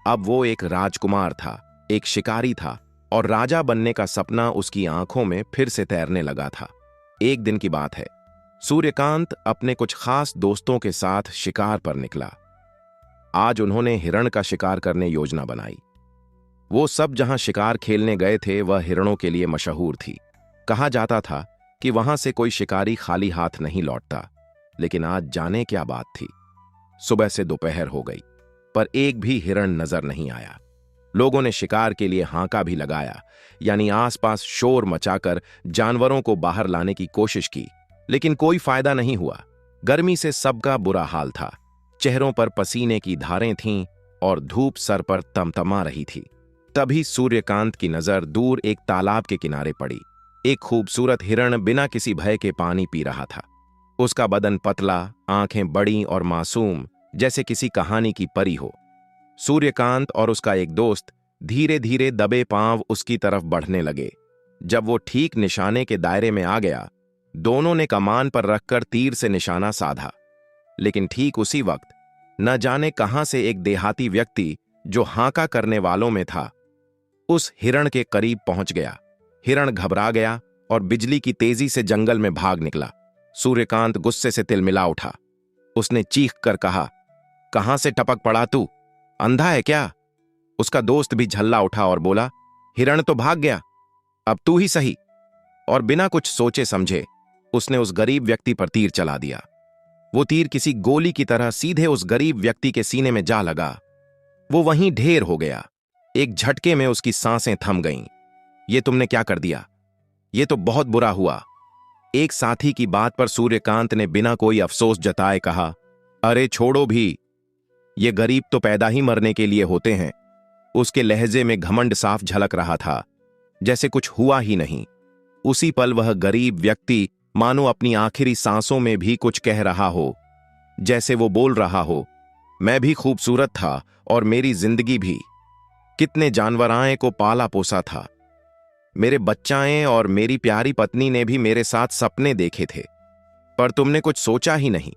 अब वो एक राजकुमार था, एक शिकारी था, और राजा बनने का सपना उसकी आंखों में फिर से तैरने लगा था। एक दिन की बात है, सूर्यकांत अपने कुछ खास दोस्तों के साथ शिकार पर निकला। आज उन्होंने हिरण का शिकार करने योजना बनाई। वो सब जहां शिकार खेलने गए थे वह हिरणों के लिए मशहूर थी। कहा जाता था कि वहां से कोई शिकारी खाली हाथ नहीं लौटता। लेकिन आज जाने क्या बात थी। सुबह से दोपहर हो गई, पर एक भी हिरण नजर नहीं आया। लोगों ने शिकार के लिए हांका भी लगाया, यानी आसपास शोर मचाकर जानवरों को बाहर लाने की कोशिश की, लेकिन कोई फायदा नहीं हुआ। गर्मी से सबका बुरा हाल था। चेहरों पर पसीने की धारें थीं और धूप सर पर तमतमा रही थी। तभी सूर्यकांत की नजर दूर एक तालाब के किनारे पड़ी। एक खूबसूरत हिरण बिना किसी भय के पानी पी रहा था। उसका बदन पतला, आंखें बड़ी और मासूम, जैसे किसी कहानी की परी हो। सूर्यकांत और उसका एक दोस्त धीरे धीरे दबे पांव उसकी तरफ बढ़ने लगे। जब वो ठीक निशाने के दायरे में आ गया, दोनों ने कमान पर रखकर तीर से निशाना साधा। लेकिन ठीक उसी वक्त न जाने कहां से एक देहाती व्यक्ति जो हांका करने वालों में था, उस हिरण के करीब पहुंच गया। हिरण घबरा गया और बिजली की तेजी से जंगल में भाग निकला। सूर्यकांत गुस्से से तिलमिला उठा। उसने चीख कर कहा, कहां से टपक पड़ा तू? अंधा है क्या? उसका दोस्त भी झल्ला उठा और बोला, हिरण तो भाग गया, अब तू ही सही। और बिना कुछ सोचे समझे उसने उस गरीब व्यक्ति पर तीर चला दिया। वो तीर किसी गोली की तरह सीधे उस गरीब व्यक्ति के सीने में जा लगा। वो वहीं ढेर हो गया। एक झटके में उसकी सांसें थम गईं। ये तुमने क्या कर दिया? ये तो बहुत बुरा हुआ। एक साथी की बात पर सूर्यकांत ने बिना कोई अफसोस जताए कहा, अरे छोड़ो भी, ये गरीब तो पैदा ही मरने के लिए होते हैं। उसके लहजे में घमंड साफ झलक रहा था, जैसे कुछ हुआ ही नहीं। उसी पल वह गरीब व्यक्ति मानो अपनी आखिरी सांसों में भी कुछ कह रहा हो, जैसे वो बोल रहा हो, मैं भी खूबसूरत था और मेरी जिंदगी भी। कितने जानवराएं को पाला पोसा था। मेरे बच्चाएं और मेरी प्यारी पत्नी ने भी मेरे साथ सपने देखे थे, पर तुमने कुछ सोचा ही नहीं।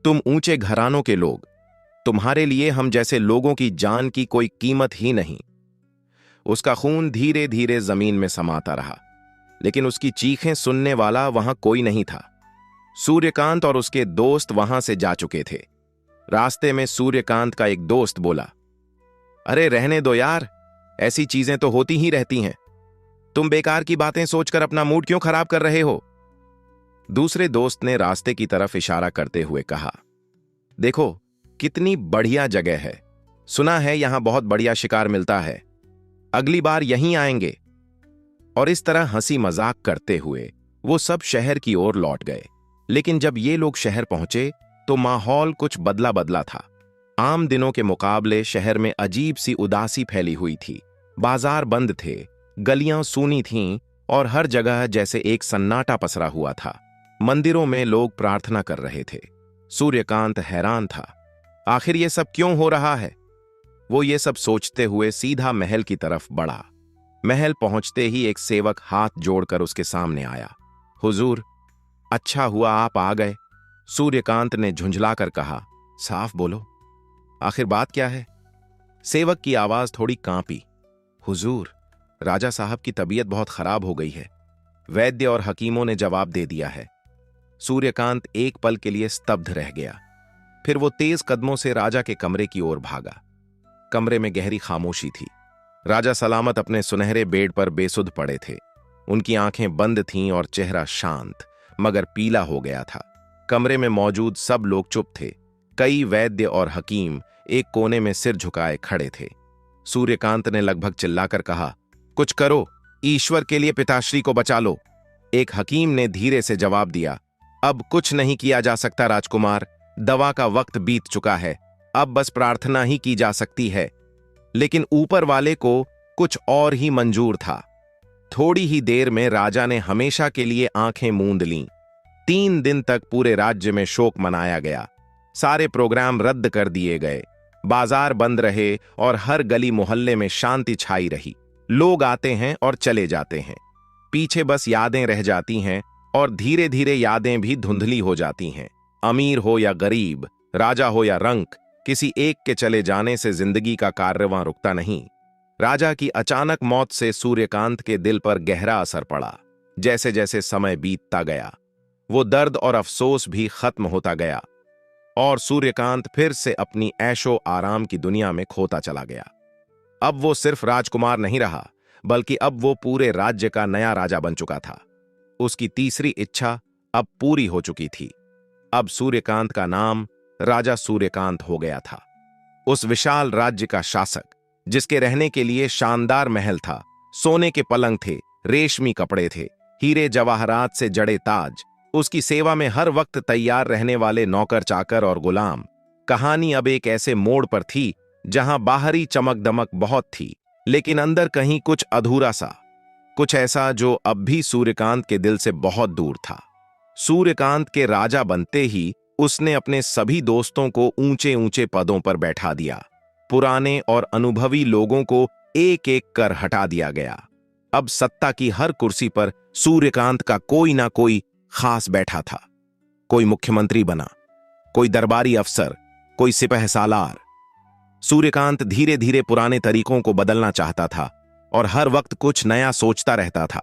तुम ऊंचे घरानों के लोग, तुम्हारे लिए हम जैसे लोगों की जान की कोई कीमत ही नहीं। उसका खून धीरे धीरे जमीन में समाता रहा, लेकिन उसकी चीखें सुनने वाला वहां कोई नहीं था। सूर्यकांत और उसके दोस्त वहां से जा चुके थे। रास्ते में सूर्यकांत का एक दोस्त बोला, अरे रहने दो यार, ऐसी चीजें तो होती ही रहती हैं। तुम बेकार की बातें सोचकर अपना मूड क्यों खराब कर रहे हो? दूसरे दोस्त ने रास्ते की तरफ इशारा करते हुए कहा, देखो कितनी बढ़िया जगह है, सुना है यहां बहुत बढ़िया शिकार मिलता है, अगली बार यहीं आएंगे। और इस तरह हंसी मजाक करते हुए वो सब शहर की ओर लौट गए। लेकिन जब ये लोग शहर पहुंचे तो माहौल कुछ बदला बदला था। आम दिनों के मुकाबले शहर में अजीब सी उदासी फैली हुई थी। बाजार बंद थे, गलियां सूनी थीं और हर जगह जैसे एक सन्नाटा पसरा हुआ था। मंदिरों में लोग प्रार्थना कर रहे थे। सूर्यकांत हैरान था, आखिर ये सब क्यों हो रहा है? वो ये सब सोचते हुए सीधा महल की तरफ बढ़ा। महल पहुंचते ही एक सेवक हाथ जोड़कर उसके सामने आया। हुजूर, अच्छा हुआ आप आ गए। सूर्यकांत ने झुंझलाकर कहा, साफ बोलो, आखिर बात क्या है? सेवक की आवाज थोड़ी कांपी। हुजूर, राजा साहब की तबीयत बहुत खराब हो गई है। वैद्य और हकीमों ने जवाब दे दिया है। सूर्यकांत एक पल के लिए स्तब्ध रह गया। फिर वो तेज कदमों से राजा के कमरे की ओर भागा। कमरे में गहरी खामोशी थी। राजा सलामत अपने सुनहरे बेड पर बेसुध पड़े थे। उनकी आंखें बंद थीं और चेहरा शांत मगर पीला हो गया था। कमरे में मौजूद सब लोग चुप थे। कई वैद्य और हकीम एक कोने में सिर झुकाए खड़े थे। सूर्यकांत ने लगभग चिल्लाकर कहा, कुछ करो, ईश्वर के लिए पिताश्री को बचा लो। एक हकीम ने धीरे से जवाब दिया, अब कुछ नहीं किया जा सकता राजकुमार, दवा का वक्त बीत चुका है, अब बस प्रार्थना ही की जा सकती है। लेकिन ऊपर वाले को कुछ और ही मंजूर था। थोड़ी ही देर में राजा ने हमेशा के लिए आंखें मूंद लीं। 3 दिन तक पूरे राज्य में शोक मनाया गया। सारे प्रोग्राम रद्द कर दिए गए। बाजार बंद रहे और हर गली मोहल्ले में शांति छाई रही। लोग आते हैं और चले जाते हैं, पीछे बस यादें रह जाती हैं और धीरे धीरे यादें भी धुंधली हो जाती हैं। अमीर हो या गरीब, राजा हो या रंक, किसी एक के चले जाने से जिंदगी का कारवां रुकता नहीं। राजा की अचानक मौत से सूर्यकांत के दिल पर गहरा असर पड़ा। जैसे जैसे समय बीतता गया, वो दर्द और अफसोस भी खत्म होता गया और सूर्यकांत फिर से अपनी ऐशो आराम की दुनिया में खोता चला गया। अब वो सिर्फ राजकुमार नहीं रहा, बल्कि अब वो पूरे राज्य का नया राजा बन चुका था। उसकी तीसरी इच्छा अब पूरी हो चुकी थी। अब सूर्यकांत का नाम राजा सूर्यकांत हो गया था। उस विशाल राज्य का शासक, जिसके रहने के लिए शानदार महल था, सोने के पलंग थे, रेशमी कपड़े थे, हीरे जवाहरात से जड़े ताज, उसकी सेवा में हर वक्त तैयार रहने वाले नौकर चाकर और गुलाम। कहानी अब एक ऐसे मोड़ पर थी जहां बाहरी चमक दमक बहुत थी, लेकिन अंदर कहीं कुछ अधूरा सा, कुछ ऐसा जो अब भी सूर्यकांत के दिल से बहुत दूर था। सूर्यकांत के राजा बनते ही उसने अपने सभी दोस्तों को ऊंचे ऊंचे पदों पर बैठा दिया। पुराने और अनुभवी लोगों को एक एक कर हटा दिया गया। अब सत्ता की हर कुर्सी पर सूर्यकांत का कोई ना कोई खास बैठा था। कोई मुख्यमंत्री बना, कोई दरबारी अफसर, कोई सिपह सालार। सूर्यकांत धीरे धीरे पुराने तरीकों को बदलना चाहता था और हर वक्त कुछ नया सोचता रहता था।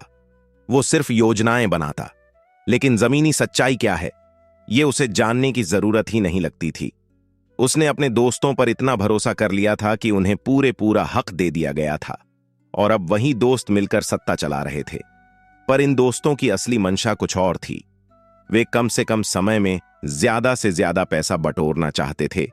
वो सिर्फ योजनाएं बनाता, लेकिन जमीनी सच्चाई क्या है ये उसे जानने की जरूरत ही नहीं लगती थी। उसने अपने दोस्तों पर इतना भरोसा कर लिया था कि उन्हें पूरा हक दे दिया गया था और अब वही दोस्त मिलकर सत्ता चला रहे थे। पर इन दोस्तों की असली मंशा कुछ और थी। वे कम से कम समय में ज्यादा से ज्यादा पैसा बटोरना चाहते थे।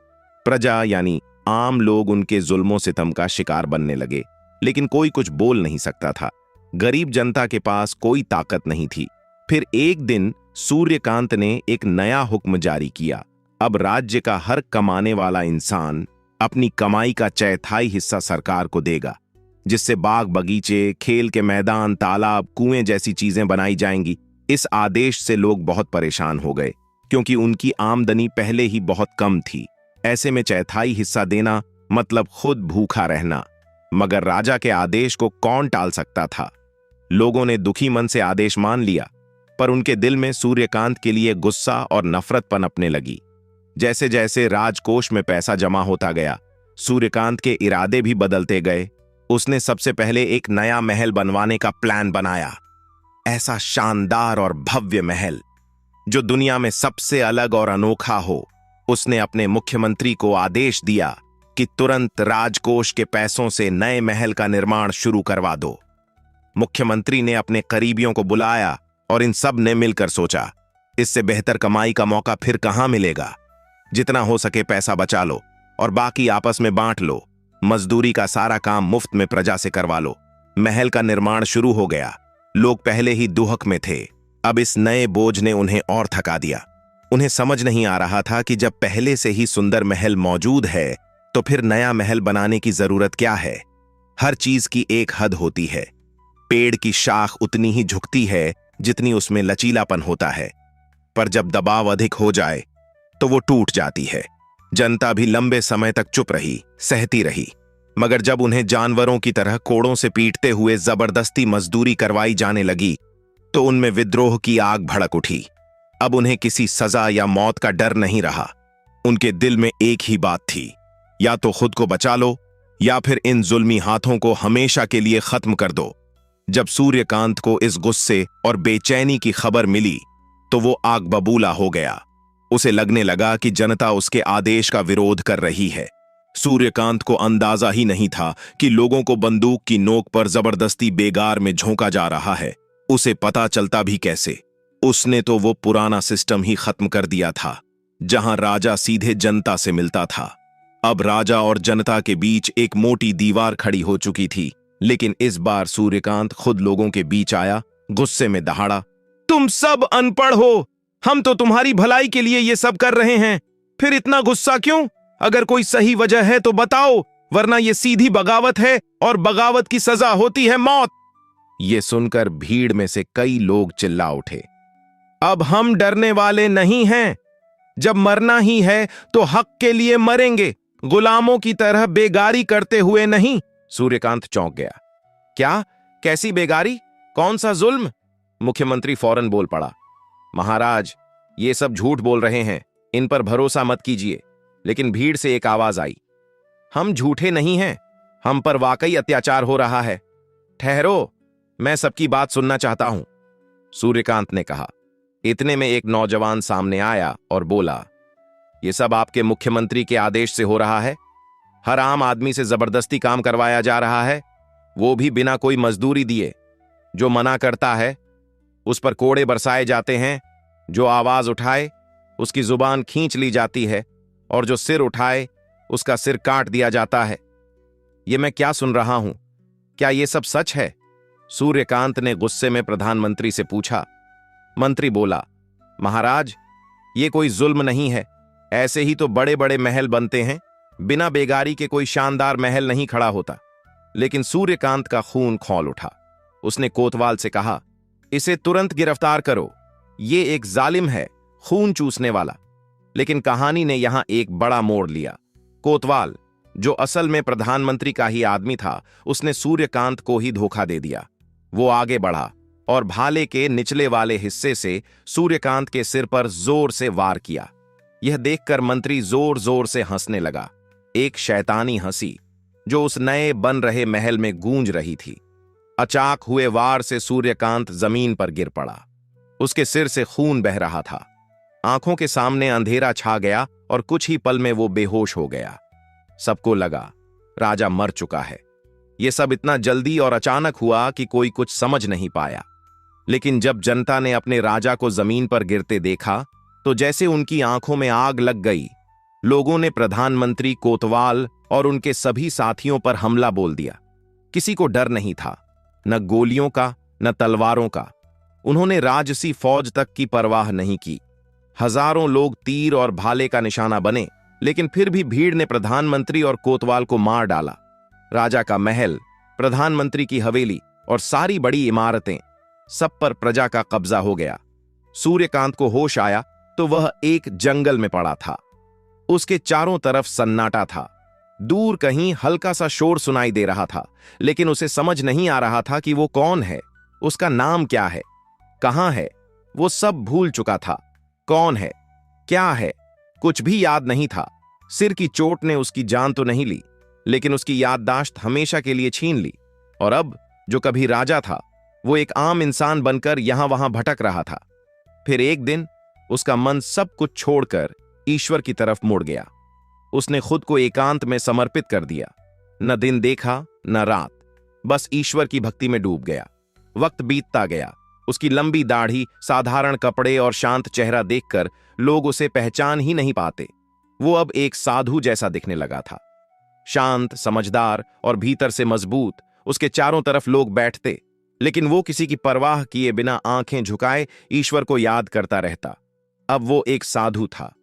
प्रजा यानी आम लोग उनके जुल्मों सितम का शिकार बनने लगे, लेकिन कोई कुछ बोल नहीं सकता था। गरीब जनता के पास कोई ताकत नहीं थी। फिर एक दिन सूर्यकांत ने एक नया हुक्म जारी किया। अब राज्य का हर कमाने वाला इंसान अपनी कमाई का चौथाई हिस्सा सरकार को देगा, जिससे बाग बगीचे, खेल के मैदान, तालाब, कुएं जैसी चीजें बनाई जाएंगी। इस आदेश से लोग बहुत परेशान हो गए, क्योंकि उनकी आमदनी पहले ही बहुत कम थी। ऐसे में चौथाई हिस्सा देना मतलब खुद भूखा रहना। मगर राजा के आदेश को कौन टाल सकता था। लोगों ने दुखी मन से आदेश मान लिया, पर उनके दिल में सूर्यकांत के लिए गुस्सा और नफरत पनपने लगी। जैसे जैसे राजकोष में पैसा जमा होता गया, सूर्यकांत के इरादे भी बदलते गए। उसने सबसे पहले एक नया महल बनवाने का प्लान बनाया। ऐसा शानदार और भव्य महल जो दुनिया में सबसे अलग और अनोखा हो। उसने अपने मुख्यमंत्री को आदेश दिया कि तुरंत राजकोष के पैसों से नए महल का निर्माण शुरू करवा दो। मुख्यमंत्री ने अपने करीबियों को बुलाया और इन सब ने मिलकर सोचा, इससे बेहतर कमाई का मौका फिर कहां मिलेगा। जितना हो सके पैसा बचा लो और बाकी आपस में बांट लो। मजदूरी का सारा काम मुफ्त में प्रजा से करवा लो। महल का निर्माण शुरू हो गया। लोग पहले ही दुहक में थे, अब इस नए बोझ ने उन्हें और थका दिया। उन्हें समझ नहीं आ रहा था कि जब पहले से ही सुंदर महल मौजूद है तो फिर नया महल बनाने की जरूरत क्या है। हर चीज की एक हद होती है। पेड़ की शाख उतनी ही झुकती है जितनी उसमें लचीलापन होता है, पर जब दबाव अधिक हो जाए तो वो टूट जाती है। जनता भी लंबे समय तक चुप रही, सहती रही, मगर जब उन्हें जानवरों की तरह कोड़ों से पीटते हुए जबरदस्ती मजदूरी करवाई जाने लगी तो उनमें विद्रोह की आग भड़क उठी। अब उन्हें किसी सजा या मौत का डर नहीं रहा। उनके दिल में एक ही बात थी, या तो खुद को बचा लो या फिर इन जुल्मी हाथों को हमेशा के लिए खत्म कर दो। जब सूर्यकांत को इस गुस्से और बेचैनी की खबर मिली तो वो आग बबूला हो गया। उसे लगने लगा कि जनता उसके आदेश का विरोध कर रही है। सूर्यकांत को अंदाजा ही नहीं था कि लोगों को बंदूक की नोक पर जबरदस्ती बेगार में झोंका जा रहा है। उसे पता चलता भी कैसे। उसने तो वो पुराना सिस्टम ही खत्म कर दिया था जहां राजा सीधे जनता से मिलता था। अब राजा और जनता के बीच एक मोटी दीवार खड़ी हो चुकी थी, लेकिन इस बार सूर्यकांत खुद लोगों के बीच आया। गुस्से में दहाड़ा, तुम सब अनपढ़ हो। हम तो तुम्हारी भलाई के लिए ये सब कर रहे हैं, फिर इतना गुस्सा क्यों? अगर कोई सही वजह है तो बताओ, वरना ये सीधी बगावत है और बगावत की सजा होती है मौत। ये सुनकर भीड़ में से कई लोग चिल्ला उठे, अब हम डरने वाले नहीं हैं। जब मरना ही है तो हक के लिए मरेंगे, गुलामों की तरह बेगारी करते हुए नहीं। सूर्यकांत चौंक गया। क्या? कैसी बेगारी? कौन सा जुल्म? मुख्यमंत्री फौरन बोल पड़ा, महाराज, ये सब झूठ बोल रहे हैं, इन पर भरोसा मत कीजिए। लेकिन भीड़ से एक आवाज आई, हम झूठे नहीं हैं, हम पर वाकई अत्याचार हो रहा है। ठहरो, मैं सबकी बात सुनना चाहता हूं, सूर्यकांत ने कहा। इतने में एक नौजवान सामने आया और बोला, ये सब आपके मुख्यमंत्री के आदेश से हो रहा है। हर आम आदमी से जबरदस्ती काम करवाया जा रहा है, वो भी बिना कोई मजदूरी दिए। जो मना करता है उस पर कोड़े बरसाए जाते हैं, जो आवाज उठाए उसकी जुबान खींच ली जाती है और जो सिर उठाए उसका सिर काट दिया जाता है। ये मैं क्या सुन रहा हूं? क्या ये सब सच है? सूर्यकांत ने गुस्से में प्रधानमंत्री से पूछा। मंत्री बोला, महाराज, ये कोई जुल्म नहीं है। ऐसे ही तो बड़े बड़े महल बनते हैं, बिना बेगारी के कोई शानदार महल नहीं खड़ा होता। लेकिन सूर्यकांत का खून खौल उठा। उसने कोतवाल से कहा, इसे तुरंत गिरफ्तार करो, ये एक जालिम है, खून चूसने वाला। लेकिन कहानी ने यहां एक बड़ा मोड़ लिया। कोतवाल, जो असल में प्रधानमंत्री का ही आदमी था, उसने सूर्यकांत को ही धोखा दे दिया। वो आगे बढ़ा और भाले के निचले वाले हिस्से से सूर्यकांत के सिर पर जोर से वार किया। यह देखकर मंत्री जोर जोर से हंसने लगा, एक शैतानी हंसी जो उस नए बन रहे महल में गूंज रही थी। अचाक हुए वार से सूर्यकांत जमीन पर गिर पड़ा। उसके सिर से खून बह रहा था। आंखों के सामने अंधेरा छा गया और कुछ ही पल में वो बेहोश हो गया। सबको लगा राजा मर चुका है। यह सब इतना जल्दी और अचानक हुआ कि कोई कुछ समझ नहीं पाया। लेकिन जब जनता ने अपने राजा को जमीन पर गिरते देखा तो जैसे उनकी आंखों में आग लग गई। लोगों ने प्रधानमंत्री, कोतवाल और उनके सभी साथियों पर हमला बोल दिया। किसी को डर नहीं था, न गोलियों का न तलवारों का। उन्होंने राजसी फौज तक की परवाह नहीं की। हजारों लोग तीर और भाले का निशाना बने, लेकिन फिर भी भीड़ ने प्रधानमंत्री और कोतवाल को मार डाला। राजा का महल, प्रधानमंत्री की हवेली और सारी बड़ी इमारतें, सब पर प्रजा का कब्जा हो गया। सूर्यकांत को होश आया तो वह एक जंगल में पड़ा था। उसके चारों तरफ सन्नाटा था। दूर कहीं हल्का सा शोर सुनाई दे रहा था, लेकिन उसे समझ नहीं आ रहा था कि वो कौन है, उसका नाम क्या है, कहां है। वो सब भूल चुका था। कौन है, क्या है, कुछ भी याद नहीं था। सिर की चोट ने उसकी जान तो नहीं ली, लेकिन उसकी याददाश्त हमेशा के लिए छीन ली। और अब जो कभी राजा था, वो एक आम इंसान बनकर यहां वहां भटक रहा था। फिर एक दिन उसका मन सब कुछ छोड़कर ईश्वर की तरफ मुड़ गया। उसने खुद को एकांत में समर्पित कर दिया। न दिन देखा न रात, बस ईश्वर की भक्ति में डूब गया। वक्त बीतता गया। उसकी लंबी दाढ़ी, साधारण कपड़े और शांत चेहरा देखकर लोग उसे पहचान ही नहीं पाते। वो अब एक साधु जैसा दिखने लगा था, शांत, समझदार और भीतर से मजबूत। उसके चारों तरफ लोग बैठते, लेकिन वो किसी की परवाह किए बिना आंखें झुकाए ईश्वर को याद करता रहता। अब वो एक साधु था,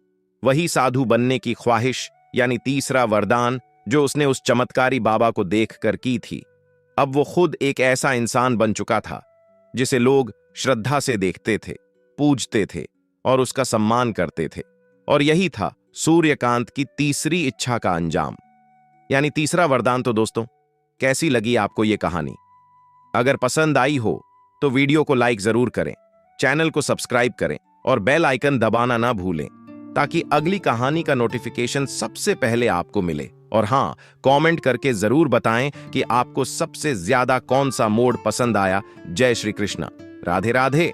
वही साधु बनने की ख्वाहिश, यानी तीसरा वरदान जो उसने उस चमत्कारी बाबा को देखकर की थी। अब वो खुद एक ऐसा इंसान बन चुका था जिसे लोग श्रद्धा से देखते थे, पूजते थे और उसका सम्मान करते थे। और यही था सूर्यकांत की तीसरी इच्छा का अंजाम, यानी तीसरा वरदान। तो दोस्तों, कैसी लगी आपको ये कहानी? अगर पसंद आई हो तो वीडियो को लाइक जरूर करें, चैनल को सब्सक्राइब करें और बेल आइकन दबाना ना भूलें, ताकि अगली कहानी का नोटिफिकेशन सबसे पहले आपको मिले। और हां, कमेंट करके जरूर बताएं कि आपको सबसे ज्यादा कौन सा मोड पसंद आया। जय श्री कृष्ण, राधे राधे।